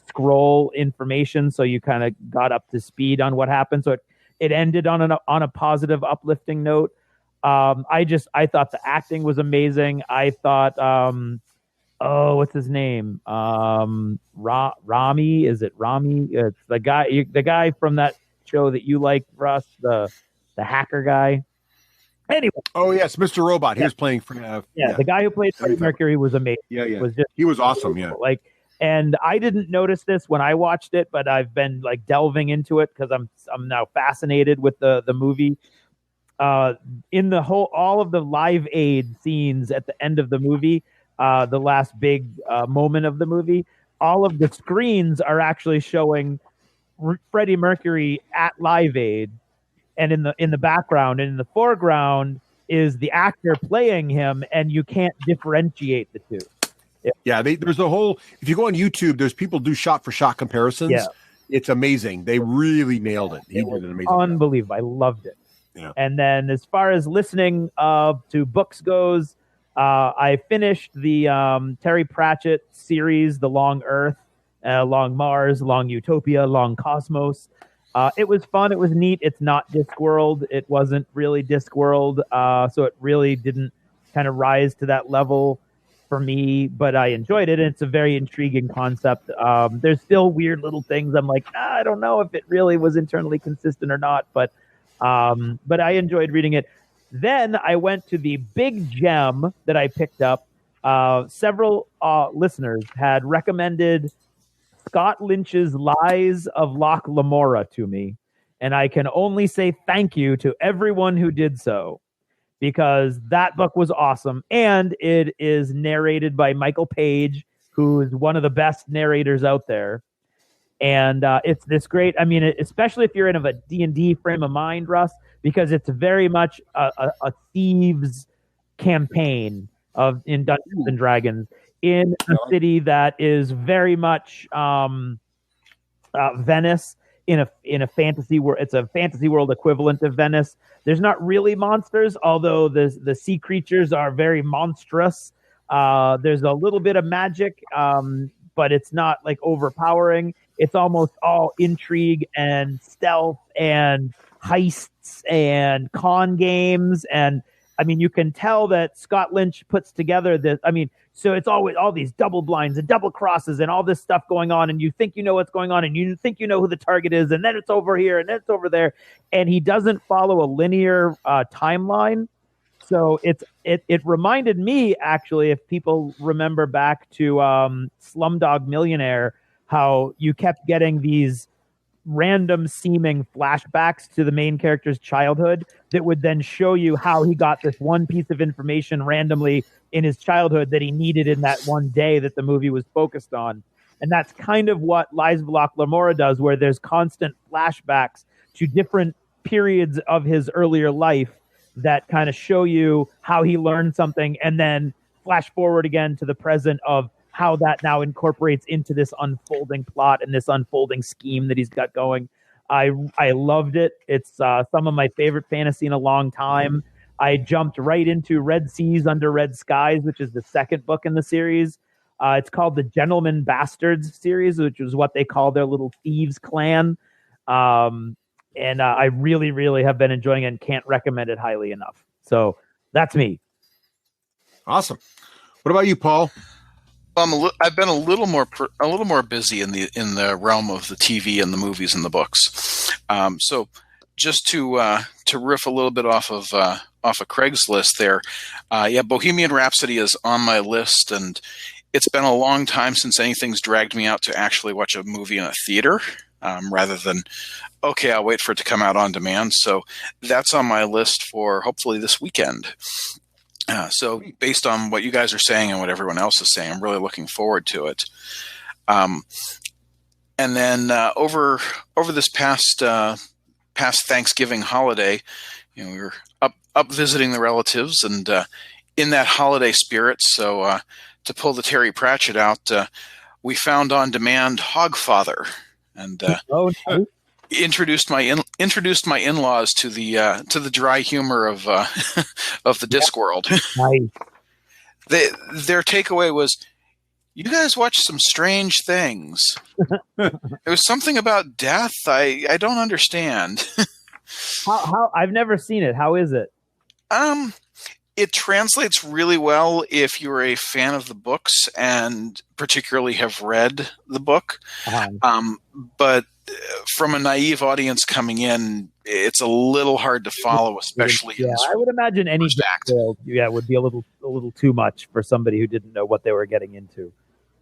scroll information, so you kind of got up to speed on what happened. So it ended on a positive, uplifting note. I thought the acting was amazing. I thought, what's his name? Rami? Is it Rami? It's the guy from that show that you liked, Russ, the hacker guy. Anyway. Oh yes, Mr. Robot. He was playing for. The guy who played Freddie Mercury was amazing. Yeah. He was awesome. Yeah. And I didn't notice this when I watched it, but I've been delving into it because I'm now fascinated with the movie. In all of the Live Aid scenes at the end of the movie, the last big moment of the movie, all of the screens are actually showing Freddie Mercury at Live Aid, and in the background and in the foreground is the actor playing him, and you can't differentiate the two. Yeah, there's a whole. If you go on YouTube, there's people do shot for shot comparisons. Yeah. It's amazing. They really nailed it. He did an amazing unbelievable. Job. I loved it. Yeah. And then as far as listening to books goes, I finished the Terry Pratchett series, The Long Earth, Long Mars, Long Utopia, Long Cosmos. It was fun. It was neat. It's not Discworld. It wasn't really Discworld. So it really didn't kind of rise to that level for me, but I enjoyed it. And it's a very intriguing concept. There's still weird little things. I'm like, I don't know if it really was internally consistent or not, but I enjoyed reading it. Then I went to the big gem that I picked up. Several listeners had recommended Scott Lynch's Lies of Loch Lamora to me, and I can only say thank you to everyone who did so, because that book was awesome, and it is narrated by Michael Page, who is one of the best narrators out there. And it's this great, I mean, especially if you're in a D&D frame of mind, Russ, because it's very much a thieves campaign in Dungeons and Dragons in a city that is very much Venice in a fantasy world. It's a fantasy world equivalent of Venice. There's not really monsters, although the sea creatures are very monstrous. There's a little bit of magic, but it's not like overpowering. It's almost all intrigue and stealth and heists and con games. And I mean, you can tell that Scott Lynch puts together this. I mean, so it's always all these double blinds and double crosses and all this stuff going on. And you think you know what's going on, and you think you know who the target is. And then it's over here and then it's over there. And he doesn't follow a linear timeline. So it reminded me, actually, if people remember back to Slumdog Millionaire, how you kept getting these random seeming flashbacks to the main character's childhood that would then show you how he got this one piece of information randomly in his childhood that he needed in that one day that the movie was focused on. And that's kind of what Lies of Loch Lamora does, where there's constant flashbacks to different periods of his earlier life that kind of show you how he learned something, and then flash forward again to the present of how that now incorporates into this unfolding plot and this unfolding scheme that he's got going. I loved it. It's some of my favorite fantasy in a long time. I jumped right into Red Seas Under Red Skies, which is the second book in the series. It's called the Gentleman Bastards series, which is what they call their little thieves clan. And I really, really have been enjoying it and can't recommend it highly enough. So that's me. Awesome. What about you, Paul? I've been a little more busy in the realm of the TV and the movies and the books. So just to riff a little bit off of Craig's list there, Bohemian Rhapsody is on my list, and it's been a long time since anything's dragged me out to actually watch a movie in a theater, rather than, okay, I'll wait for it to come out on demand. So that's on my list for hopefully this weekend. So based on what you guys are saying and what everyone else is saying, I'm really looking forward to it. And then over this past Thanksgiving holiday, we were up visiting the relatives, and in that holiday spirit. So to pull the Terry Pratchett out, we found on demand Hogfather, and introduced my in-laws to the dry humor of the Discworld. Nice. Their takeaway was, you guys watch some strange things. There was something about death I don't understand. How I've never seen it. How is it? It translates really well if you're a fan of the books and particularly have read the book. But from a naive audience coming in, it's a little hard to follow, especially in I would imagine any act. Would be a little too much for somebody who didn't know what they were getting into.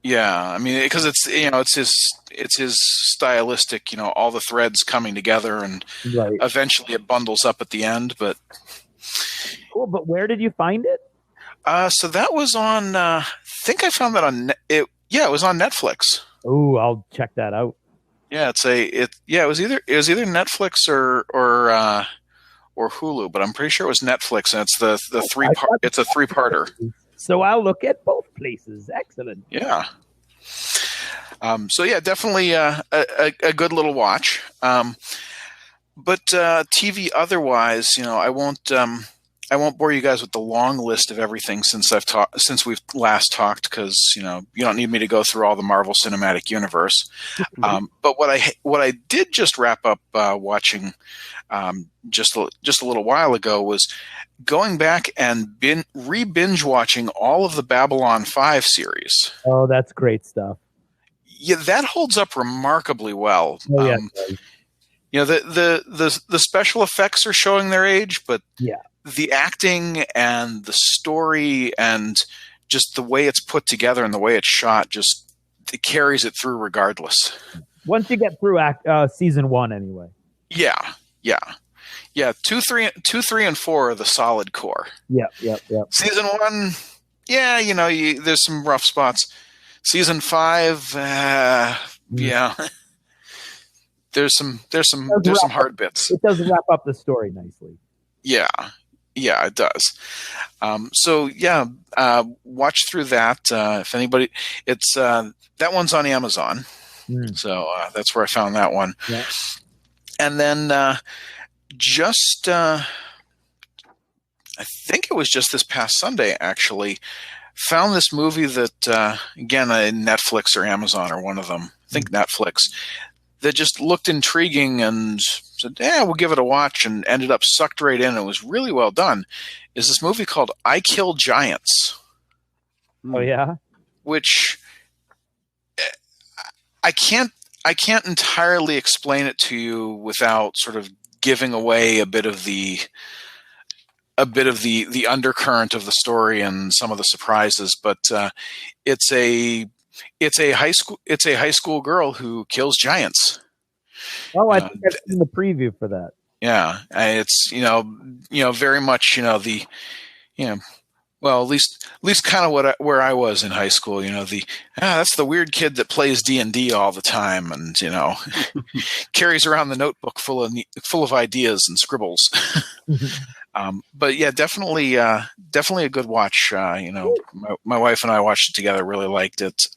Yeah, I mean, because it's his stylistic, all the threads coming together, and eventually it bundles up at the end. But cool. But where did you find it? So that was on. I think I found that on it. Yeah, it was on Netflix. Oh, I'll check that out. Yeah, it was either Netflix or Hulu, but I'm pretty sure it was Netflix, and it's the it's a 3-parter. So I'll look at both places. Excellent. Yeah. So yeah, definitely a good little watch. But TV otherwise, I won't bore you guys with the long list of everything since we've last talked, because you don't need me to go through all the Marvel Cinematic Universe. But what I did just wrap up watching just a little while ago was going back and re-binge watching all of the Babylon 5 series. Oh, that's great stuff. Yeah, that holds up remarkably well. Oh, yeah. The special effects are showing their age, but yeah, the acting and the story and just the way it's put together and the way it's shot, it carries it through regardless. Once you get through season 1, anyway. Yeah. 2, 3, and 4 are the solid core. Yep. Season 1, there's some rough spots. Season 5, yeah. There's some hard bits. It does wrap up the story nicely. Yeah, it does. Watch through that. If anybody, it's that one's on Amazon. So that's where I found that one. Yeah. And then I think it was just this past Sunday, actually, found this movie that, again, Netflix or Amazon or one of them, I think Netflix, that just looked intriguing and said, we'll give it a watch, and ended up sucked right in. It was really well done. Is this movie called I Kill Giants. Oh, yeah? Which I can't entirely explain it to you without sort of giving away a bit of the undercurrent of the story and some of the surprises, but it's a high school girl who kills giants. Oh, I think I've seen the preview for that. Yeah, it's very much well, at least kind of where I was in high school. That's the weird kid that plays D&D all the time, and carries around the notebook full of ideas and scribbles. But yeah, definitely a good watch. My wife and I watched it together, really liked it.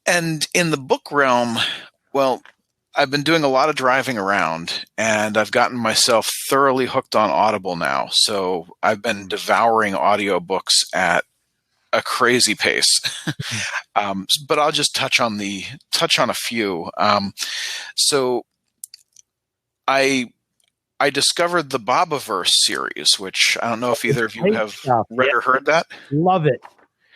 And in the book realm, well, I've been doing a lot of driving around, and I've gotten myself thoroughly hooked on Audible now. So I've been devouring audiobooks at a crazy pace. But I'll just touch on a few. So I discovered the Bobaverse series, which I don't know if either of you have read or heard that. Love it.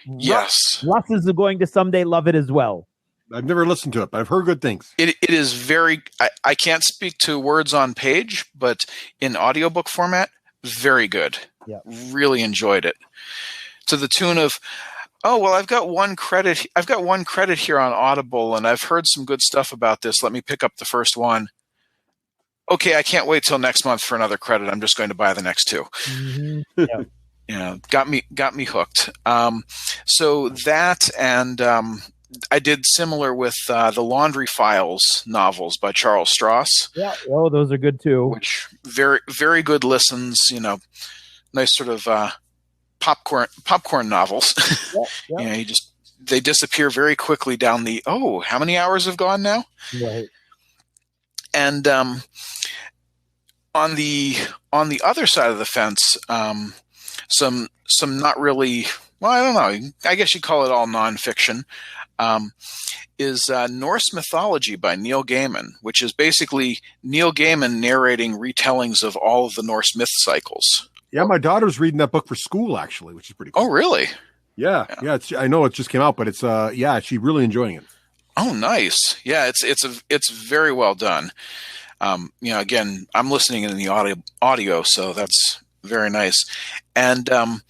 Yes. Russ is going to someday love it as well. I've never listened to it, but I've heard good things. It is very, I can't speak to words on page, but in audiobook format, very good. Yeah. Really enjoyed it. To the tune of, oh, well, I've got one credit here on Audible, and I've heard some good stuff about this. Let me pick up the first one. Okay, I can't wait till next month for another credit. I'm just going to buy the next two. Mm-hmm. Yeah. Got me hooked. So that, and I did similar with the Laundry Files novels by Charles Stross. Yeah, oh, those are good too. Which very, very good listens. Nice sort of popcorn novels. Yeah. They disappear very quickly down the. Oh, how many hours have gone now? Right. And on the other side of the fence, some not really. Well, I don't know. I guess you call it all nonfiction. Is Norse Mythology by Neil Gaiman, which is basically Neil Gaiman narrating retellings of all of the Norse myth cycles. Yeah, my daughter's reading that book for school, actually, which is pretty cool. Oh, really? Yeah. I know it just came out, but it's she's really enjoying it. Oh, nice. Yeah, it's very well done. Again, I'm listening in the audio, so that's very nice. And then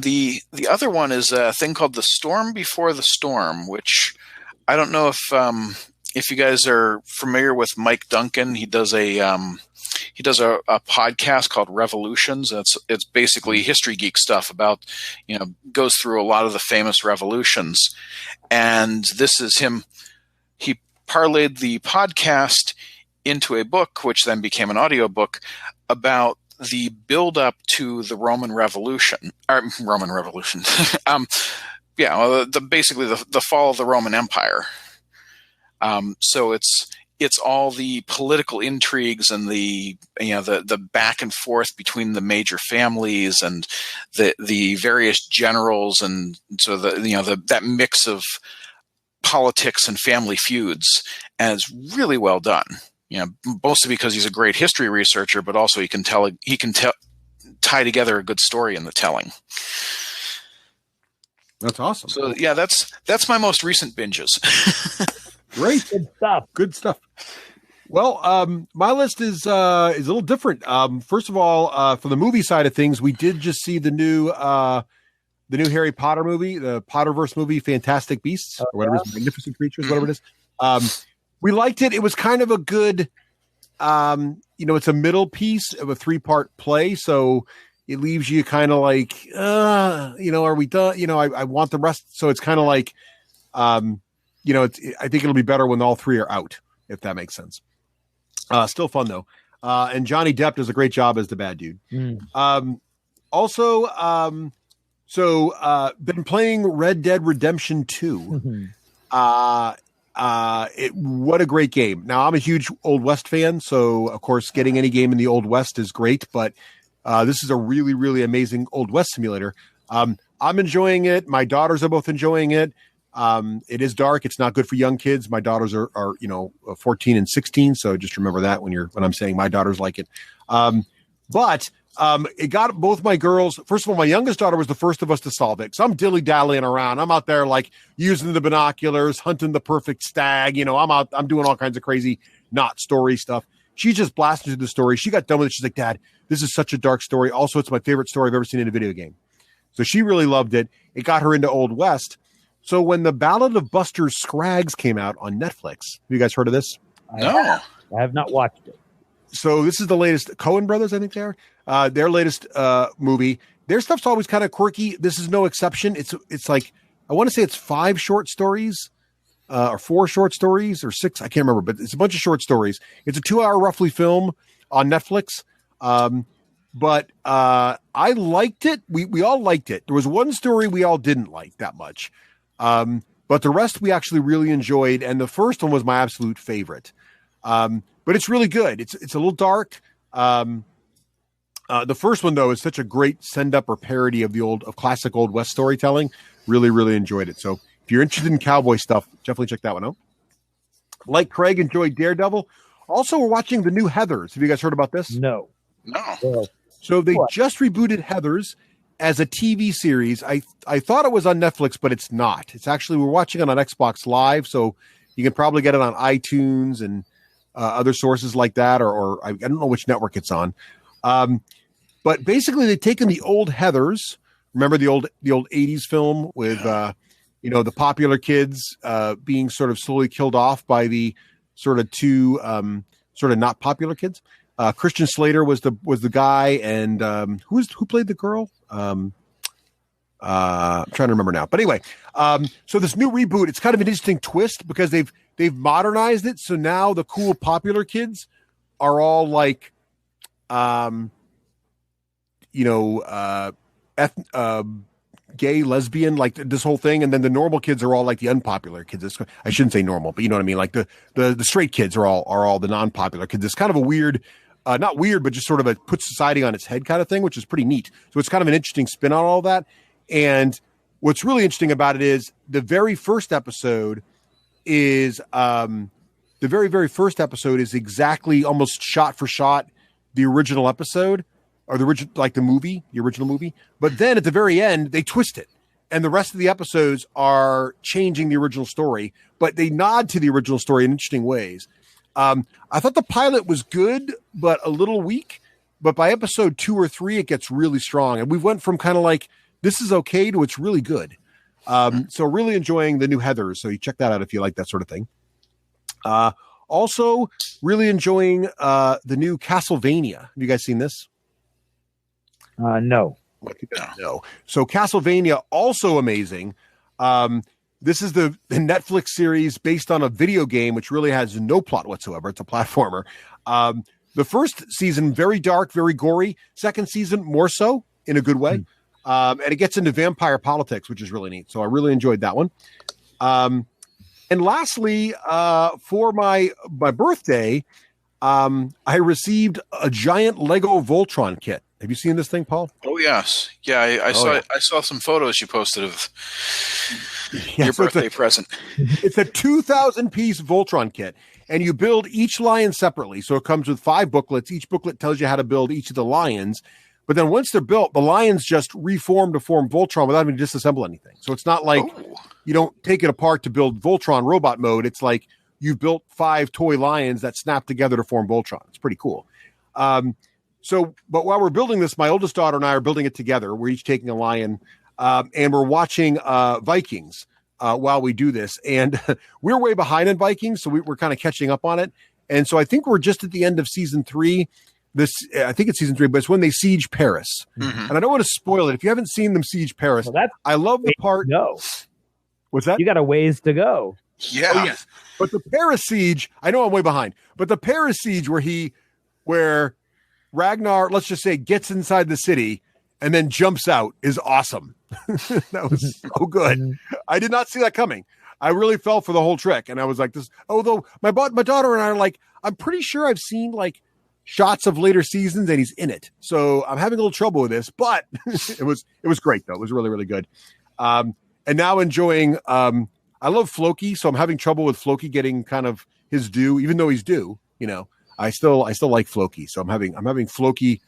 the other one is a thing called The Storm Before the Storm, which I don't know if you guys are familiar with Mike Duncan. He does a podcast called Revolutions. It's basically history geek stuff about, goes through a lot of the famous revolutions. And this is him. He parlayed the podcast into a book, which then became an audiobook about the build up to the Roman Revolution. Basically the fall of the Roman Empire. So it's all the political intrigues and the back and forth between the major families and the various generals, and so that mix of politics and family feuds, and it's really well done. Mostly because he's a great history researcher, but also he can tie together a good story in the telling. That's awesome. So yeah, that's my most recent binges. Great. Good stuff. Well, my list is a little different. First of all, for the movie side of things, we did just see the new Harry Potter movie, the Potterverse movie, Fantastic Beasts, or whatever it is, Magnificent Creatures, whatever it is. We liked it. It was kind of a good, it's a middle piece of a 3-part play, so it leaves you kind of like, are we done? I want the rest. So it's kind of like, I think it'll be better when all 3 are out, if that makes sense. Still fun though. And Johnny Depp does a great job as the bad dude. Also, been playing Red Dead Redemption 2. What a great game. Now, I'm a huge Old West fan, so of course getting any game in the Old West is great, but this is a really, really amazing Old West simulator. I'm enjoying it. My daughters are both enjoying it. It is dark. It's not good for young kids. My daughters are 14 and 16, so just remember that when I'm saying my daughters like it. But it got both my girls. First of all, my youngest daughter was the first of us to solve it. So I'm dilly-dallying around. I'm out there like using the binoculars, hunting the perfect stag. I'm doing all kinds of crazy not story stuff. She just blasted through the story. She got done with it. She's like, Dad, this is such a dark story. Also, it's my favorite story I've ever seen in a video game. So she really loved it. It got her into Old West. So when the Ballad of Buster Scraggs came out on Netflix, have you guys heard of this? No. I have not watched it. So this is the latest Coen brothers, I think they are. Their latest movie. Their stuff's always kind of quirky. This is no exception. It's like, I want to say it's 5 short stories, or 4 short stories, or 6. I can't remember, but it's a bunch of short stories. It's a 2-hour roughly film. on Netflix. But I liked it. We all liked it. There was one story we all didn't like that much. But the rest we actually really enjoyed. And the first one was my absolute favorite. But it's really good. It's a little dark. The first one, though, is such a great send-up or parody of classic Old West storytelling. Really, really enjoyed it. So if you're interested in cowboy stuff, definitely check that one out. Like Craig, enjoyed Daredevil. Also, we're watching the new Heathers. Have you guys heard about this? No. So they just rebooted Heathers as a TV series. I thought it was on Netflix, but it's not. It's actually, we're watching it on Xbox Live, so you can probably get it on iTunes and other sources like that, or I don't know which network it's on. But basically, they've taken the old Heathers. Remember the old 80s film with the popular kids being sort of slowly killed off by the sort of two sort of not popular kids. Christian Slater was the guy, and who played the girl? I'm trying to remember now. But anyway, so this new reboot, it's kind of an interesting twist because they've modernized it. So now the cool popular kids are all like, gay, lesbian, like this whole thing, and then the normal kids are all like the unpopular kids. I shouldn't say normal, but you know what I mean. Like the straight kids are all the non-popular kids. It's kind of a weird, not weird, but just sort of a put society on its head kind of thing, which is pretty neat. So it's kind of an interesting spin on all that. And what's really interesting about it is the very first episode is exactly almost shot for shot the original episode. Or the original movie. But then at the very end, they twist it. And the rest of the episodes are changing the original story, but they nod to the original story in interesting ways. I thought the pilot was good, but a little weak. But by episode 2 or 3, it gets really strong. And we went from kind of like, this is okay to it's really good. So really enjoying the new Heathers. So you check that out if you like that sort of thing. Also, really enjoying the new Castlevania. Have you guys seen this? No. No. So Castlevania, also amazing. This is the Netflix series based on a video game, which really has no plot whatsoever. It's a platformer. The first season, very dark, very gory. Second season, more so, in a good way. And it gets into vampire politics, which is really neat. So I really enjoyed that one. And lastly, for my birthday, I received a giant Lego Voltron kit. Have you seen this thing, Paul? Oh yes, yeah. I saw some photos you posted of your birthday present. It's a 2,000-piece Voltron kit, and you build each lion separately. So it comes with 5 booklets. Each booklet tells you how to build each of the lions. But then once they're built, the lions just reform to form Voltron without having to disassemble anything. So it's not like you don't take it apart to build Voltron robot mode. It's like you've built 5 toy lions that snap together to form Voltron. It's pretty cool. But while we're building this, my oldest daughter and I are building it together. We're each taking a lion, and we're watching Vikings while we do this. And we're way behind in Vikings, so we're kind of catching up on it. And so I think we're just at the end of season 3. I think it's season 3, but it's when they siege Paris. Mm-hmm. And I don't want to spoil it. If you haven't seen them siege Paris, I love the part. No. What's that? You got a ways to go. Yeah. Oh, yes. But the Paris siege, I know I'm way behind, but the Paris siege where Ragnar, let's just say, gets inside the city and then jumps out is awesome. That was so good. I did not see that coming. I really fell for the whole trick. And I was like, this, although my daughter and I are like, I'm pretty sure I've seen like shots of later seasons and he's in it. So I'm having a little trouble with this, but it was great though. It was really, really good. And now enjoying, I love Floki. So I'm having trouble with Floki getting kind of his due, even though he's due, you know. I still like Floki, so I'm having Floki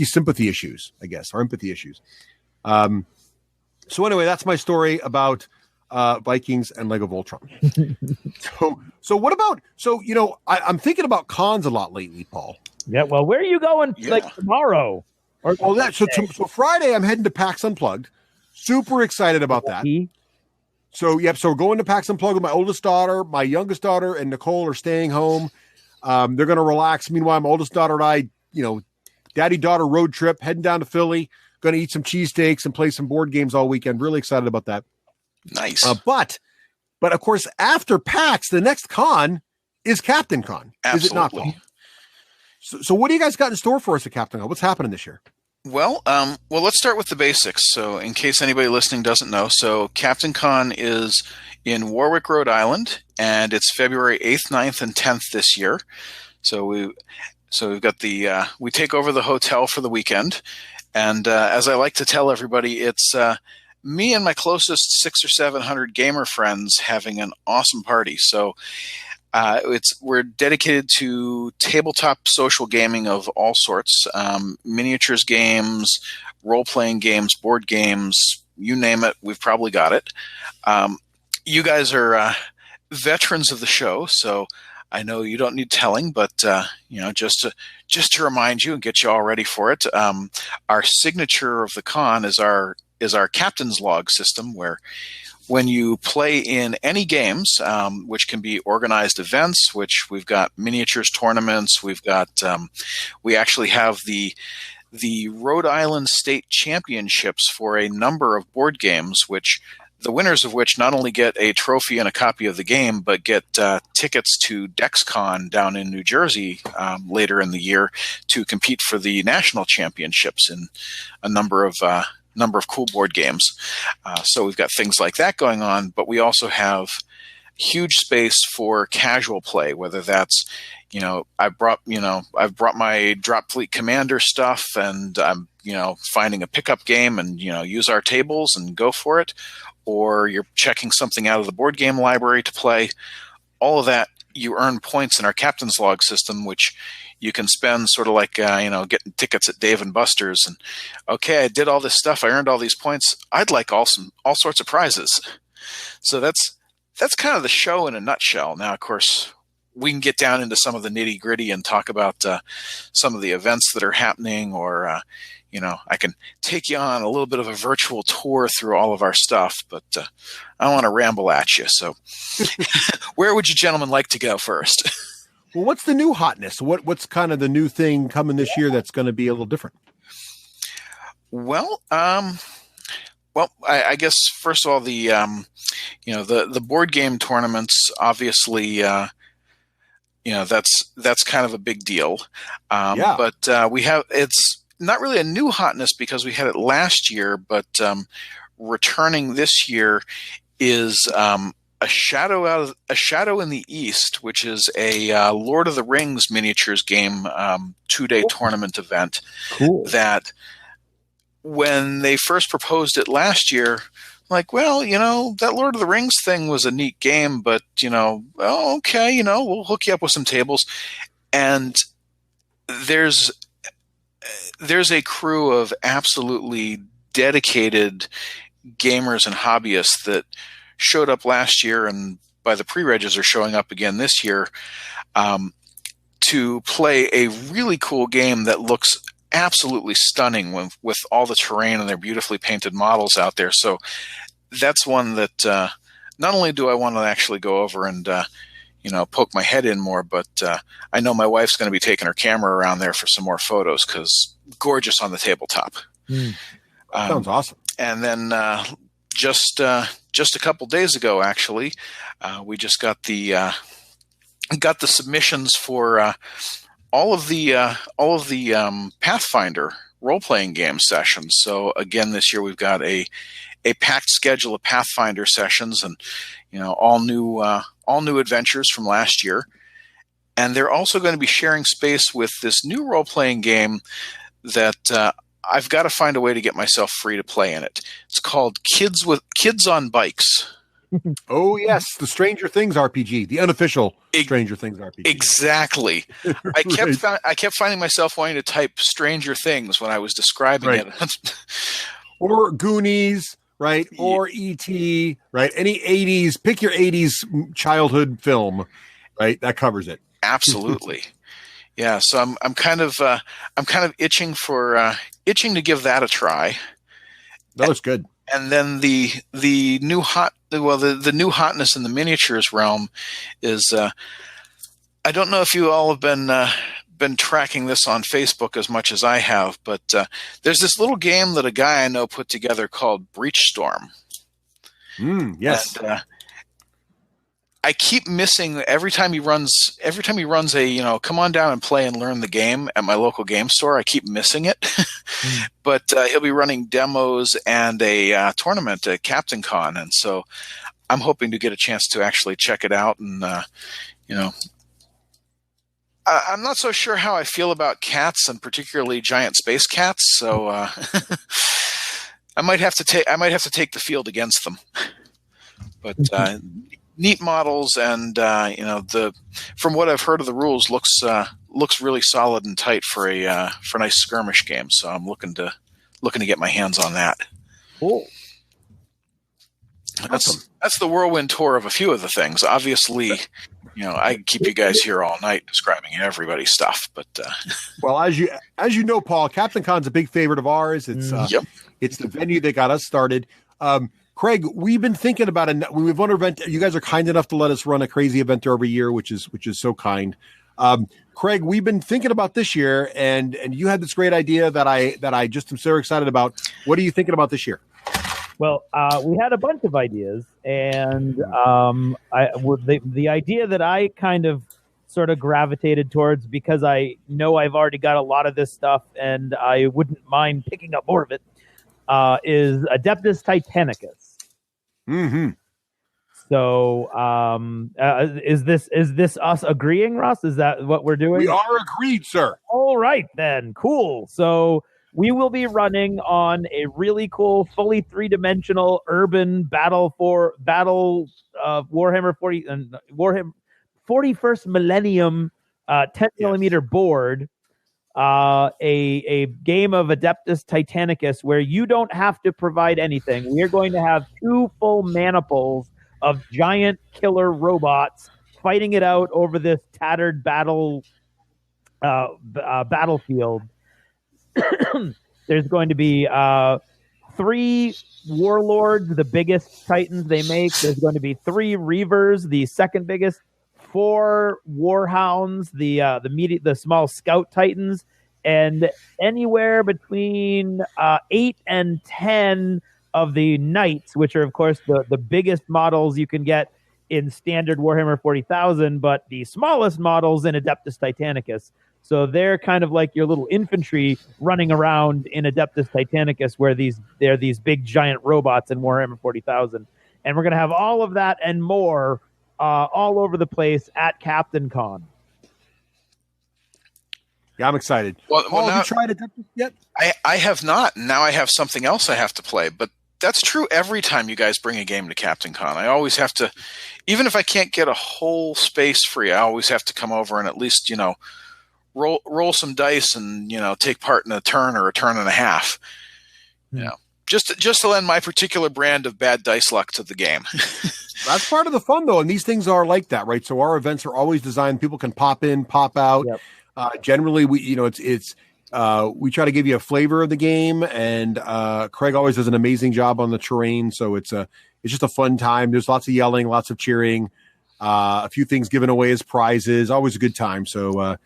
sympathy issues, I guess, or empathy issues. So anyway, that's my story about Vikings and Lego Voltron. so what about? So I'm thinking about cons a lot lately, Paul. Yeah. Well, where are you going? Like tomorrow? So Friday I'm heading to PAX Unplugged. Super excited about that. So we're going to PAX Unplugged with my oldest daughter, my youngest daughter, and Nicole are staying home. They're going to relax. Meanwhile, my oldest daughter and I, daddy-daughter road trip, heading down to Philly, going to eat some cheesesteaks and play some board games all weekend. Really excited about that. Nice. But of course, after PAX, the next con is Captain Con. Absolutely. Is it not, Paul? So what do you guys got in store for us at Captain Con? What's happening this year? Well, let's start with the basics. So, in case anybody listening doesn't know, so Captain Con is in Warwick, Rhode Island, and it's February 8th, 9th, and 10th this year. So we've got we take over the hotel for the weekend, and as I like to tell everybody, it's me and my closest 600 or 700 gamer friends having an awesome party. So. We're dedicated to tabletop social gaming of all sorts, miniatures games, role-playing games, board games, you name it, we've probably got it. You guys are veterans of the show, so I know you don't need telling, but just to remind you and get you all ready for it, our signature of the con is our captain's log system, where when you play in any games, which can be organized events, which we've got miniatures tournaments, we actually have the Rhode Island State Championships for a number of board games, which the winners of which not only get a trophy and a copy of the game, but get tickets to DexCon down in New Jersey later in the year to compete for the national championships in a number of cool board games. So we've got things like that going on, but we also have huge space for casual play, whether that's, I've brought my Drop Fleet Commander stuff, and I'm, finding a pickup game and, use our tables and go for it, or you're checking something out of the board game library to play. All of that, you earn points in our Captain's Log system, which you can spend sort of like, getting tickets at Dave & Buster's. And, okay, I did all this stuff. I earned all these points. I'd like all sorts of prizes. So that's kind of the show in a nutshell. Now, of course, we can get down into some of the nitty gritty and talk about some of the events that are happening, or, I can take you on a little bit of a virtual tour through all of our stuff, but I don't want to ramble at you. So where would you gentlemen like to go first? Well, what's the new hotness? What's kind of the new thing coming this year that's going to be a little different? Well, I guess first of all, the board game tournaments, obviously, that's kind of a big deal. Yeah. But it's not really a new hotness because we had it last year, but returning this year is a Shadow in the East, which is a Lord of the Rings miniatures game 2-day tournament event. Cool. That when they first proposed it last year, like, well, that Lord of the Rings thing was a neat game, but okay, we'll hook you up with some tables. And there's a crew of absolutely dedicated gamers and hobbyists that showed up last year, and by the pre-regs are showing up again this year, to play a really cool game that looks absolutely stunning with all the terrain and their beautifully painted models out there. So that's one that not only do I want to actually go over and poke my head in more, but I know my wife's going to be taking her camera around there for some more photos, because gorgeous on the tabletop. Sounds awesome. And then just a couple days ago, actually, we just got the submissions for all of the Pathfinder role-playing game sessions. So again, this year we've got a packed schedule of Pathfinder sessions, and all new adventures from last year. And they're also going to be sharing space with this new role-playing game that I've got to find a way to get myself free to play in it. It's called Kids on Bikes. Oh yes, the Stranger Things RPG, the unofficial Stranger Things RPG. Exactly. I kept finding myself wanting to type Stranger Things when I was describing it. Or Goonies, right? Or E.T., right? Any 80s, pick your 80s childhood film, right? That covers it. Absolutely. Yeah, so I'm kind of itching to give that a try. That looks good. And then the new hotness in the miniatures realm is I don't know if you all have been tracking this on Facebook as much as I have, but there's this little game that a guy I know put together called Breach Storm. Yes. I keep missing every time he runs a, come on down and play and learn the game at my local game store. I keep missing it, but he'll be running demos and a tournament at Captain Con. And so I'm hoping to get a chance to actually check it out. And, I'm not so sure how I feel about cats, and particularly giant space cats. So I might have to take the field against them. But neat models, and from what I've heard of the rules, looks really solid and tight for a nice skirmish game. So I'm looking to get my hands on that. Cool. That's the whirlwind tour of a few of the things. Obviously, I can keep you guys here all night describing everybody's stuff. But well, as you know, Paul, Captain Con's a big favorite of ours. It's it's the venue that got us started. Craig, we've been thinking about it. We've run an event. You guys are kind enough to let us run a crazy event every year, which is so kind. Craig, we've been thinking about this year, and you had this great idea that I just am so excited about. What are you thinking about this year? Well, we had a bunch of ideas, and the idea that I kind of sort of gravitated towards, because I know I've already got a lot of this stuff and I wouldn't mind picking up more of it, is Adeptus Titanicus. Mm-hmm. So, is this us agreeing, Russ? Is that what we're doing? We are agreed, sir. All right, then. Cool. So we will be running on a really cool, fully three-dimensional urban Warhammer 40 and Warhammer 41st Millennium 10 millimeter board. A game of Adeptus Titanicus where you don't have to provide anything. We are going to have 2 full mana pools of giant killer robots fighting it out over this tattered battlefield. There's going to be 3 warlords, the biggest titans they make. There's going to be 3 reavers, the second biggest, 4 warhounds, the small scout titans, and anywhere between 8 and 10 of the knights, which are of course the biggest models you can get in standard Warhammer 40,000, but the smallest models in Adeptus Titanicus. So they're kind of like your little infantry running around in Adeptus Titanicus, where they're these big giant robots in Warhammer 40,000. And we're going to have all of that and more all over the place at Captain Con. Yeah, I'm excited. Well, Paul, have you tried Adeptus yet? I have not. Now I have something else I have to play. But that's true every time you guys bring a game to Captain Con. I always have to, even if I can't get a whole space free, I always have to come over and at least, roll some dice and take part in a turn or a turn and a half. Just to lend my particular brand of bad dice luck to the game. That's part of the fun, though, and these things are like that, right? So our events are always designed; people can pop in, pop out. Yep. Generally, we we try to give you a flavor of the game, and Craig always does an amazing job on the terrain. So it's just a fun time. There's lots of yelling, lots of cheering, a few things given away as prizes. Always a good time. So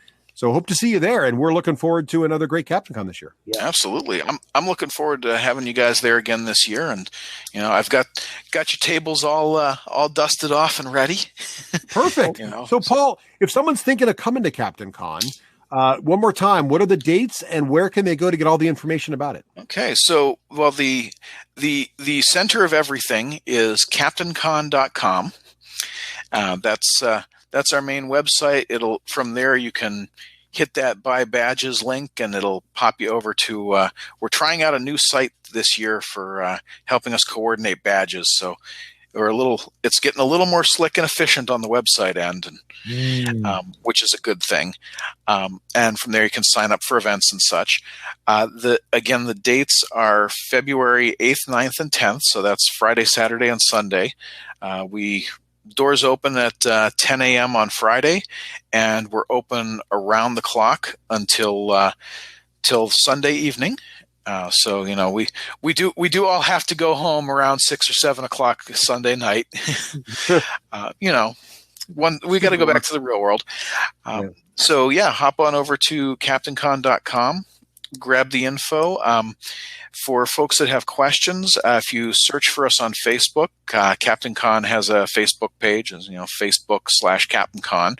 hope to see you there, and we're looking forward to another great Captain Con this year. Yeah, absolutely. I'm looking forward to having you guys there again this year, and I've got your tables all dusted off and ready. Perfect. So Paul, if someone's thinking of coming to Captain Con, one more time, what are the dates and where can they go to get all the information about it? Okay, so the center of everything is CaptainCon.com. That's our main website. From there you can hit that buy badges link and it'll pop you over to, we're trying out a new site this year for helping us coordinate badges. So it's getting a little more slick and efficient on the website end, which is a good thing. And from there you can sign up for events and such. The dates are February 8th, 9th, and 10th. So that's Friday, Saturday, and Sunday. Doors open at 10 a.m. on Friday, and we're open around the clock until till Sunday evening. So we do all have to go home around 6 or 7 o'clock Sunday night. We got to go back to the real world. So hop on over to CaptainCon.com. grab the info. For folks that have questions, if you search for us on Facebook, Captain Con has a Facebook page, Facebook.com/Captain Con.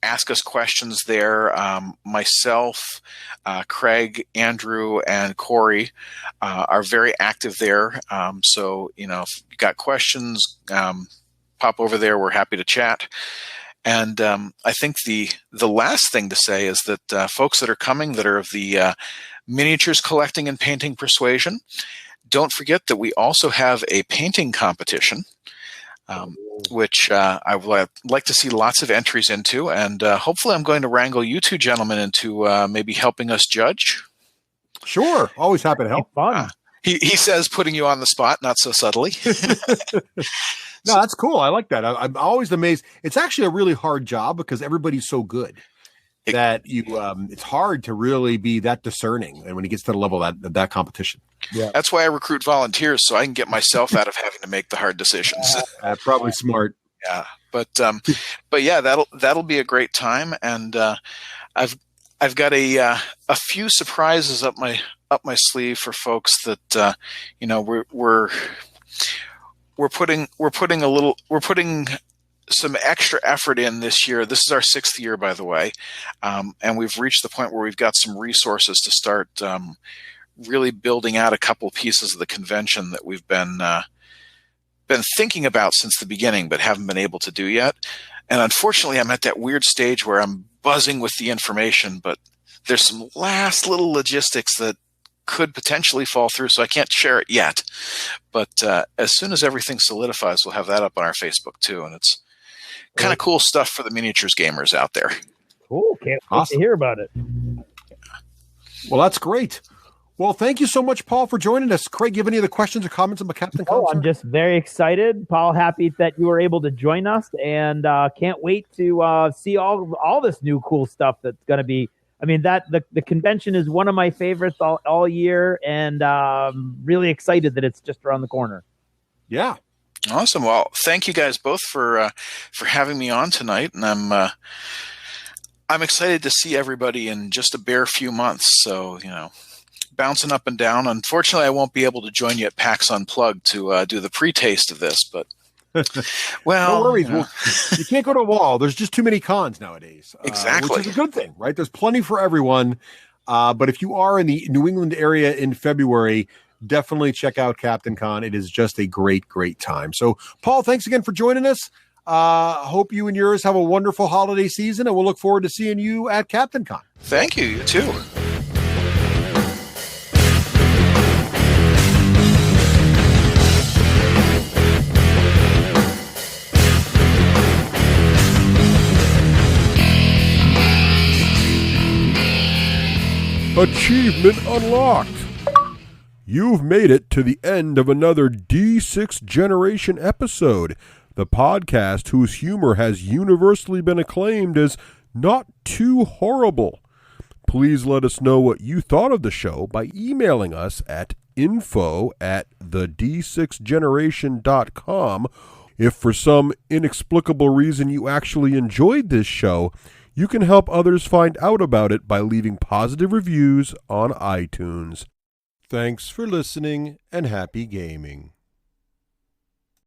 Ask us questions there. Myself, Craig, Andrew, and Corey are very active there. So, if you've got questions, pop over there. We're happy to chat. And I think the last thing to say is that folks that are coming that are of the miniatures collecting and painting persuasion, don't forget that we also have a painting competition, which I would like to see lots of entries into. And hopefully I'm going to wrangle you two gentlemen into maybe helping us judge. Sure. Always happy to help. Fun. He says putting you on the spot, not so subtly. No, that's cool. I like that. I'm always amazed. It's actually a really hard job because everybody's so good that it's hard to really be that discerning. And when it gets to the level that competition. Yeah. That's why I recruit volunteers, so I can get myself out of having to make the hard decisions. Probably smart. Yeah. But yeah, that'll be a great time. And I've got a few surprises up my sleeve for folks that we're putting some extra effort in this year. This is our 6th year, by the way, and we've reached the point where we've got some resources to start really building out a couple pieces of the convention that we've been thinking about since the beginning, but haven't been able to do yet. And unfortunately, I'm at that weird stage where I'm buzzing with the information, but there's some last little logistics that could potentially fall through, so I can't share it yet. But as soon as everything solidifies, we'll have that up on our Facebook too, and it's kind of cool stuff for the miniatures gamers out there. Cool. Can't wait to hear about it. Well, that's great. Well, thank you so much, Paul, for joining us. Craig, you have any other questions or comments about Captain Con? I'm just very excited, Paul. Happy that you were able to join us, and can't wait to see all this new cool stuff that's going to be. I mean, the convention is one of my favorites all year, and really excited that it's just around the corner. Yeah. Awesome. Well, thank you guys both for having me on tonight, and I'm excited to see everybody in just a bare few months. So, bouncing up and down. Unfortunately, I won't be able to join you at PAX Unplugged to do the pre-taste of this, but well, no worries. You can't go to a wall. There's just too many cons nowadays. Exactly. Which is a good thing, right? There's plenty for everyone. But if you are in the New England area in February, definitely check out Captain Con. It is just a great, great time. So, Paul, thanks again for joining us. Hope you and yours have a wonderful holiday season, and we'll look forward to seeing you at Captain Con. Thank you. You too. Achievement unlocked! You've made it to the end of another D6 Generation episode, the podcast whose humor has universally been acclaimed as not too horrible. Please let us know what you thought of the show by emailing us at info@thed6generation.com. If for some inexplicable reason you actually enjoyed this show, you can help others find out about it by leaving positive reviews on iTunes. Thanks for listening, and happy gaming.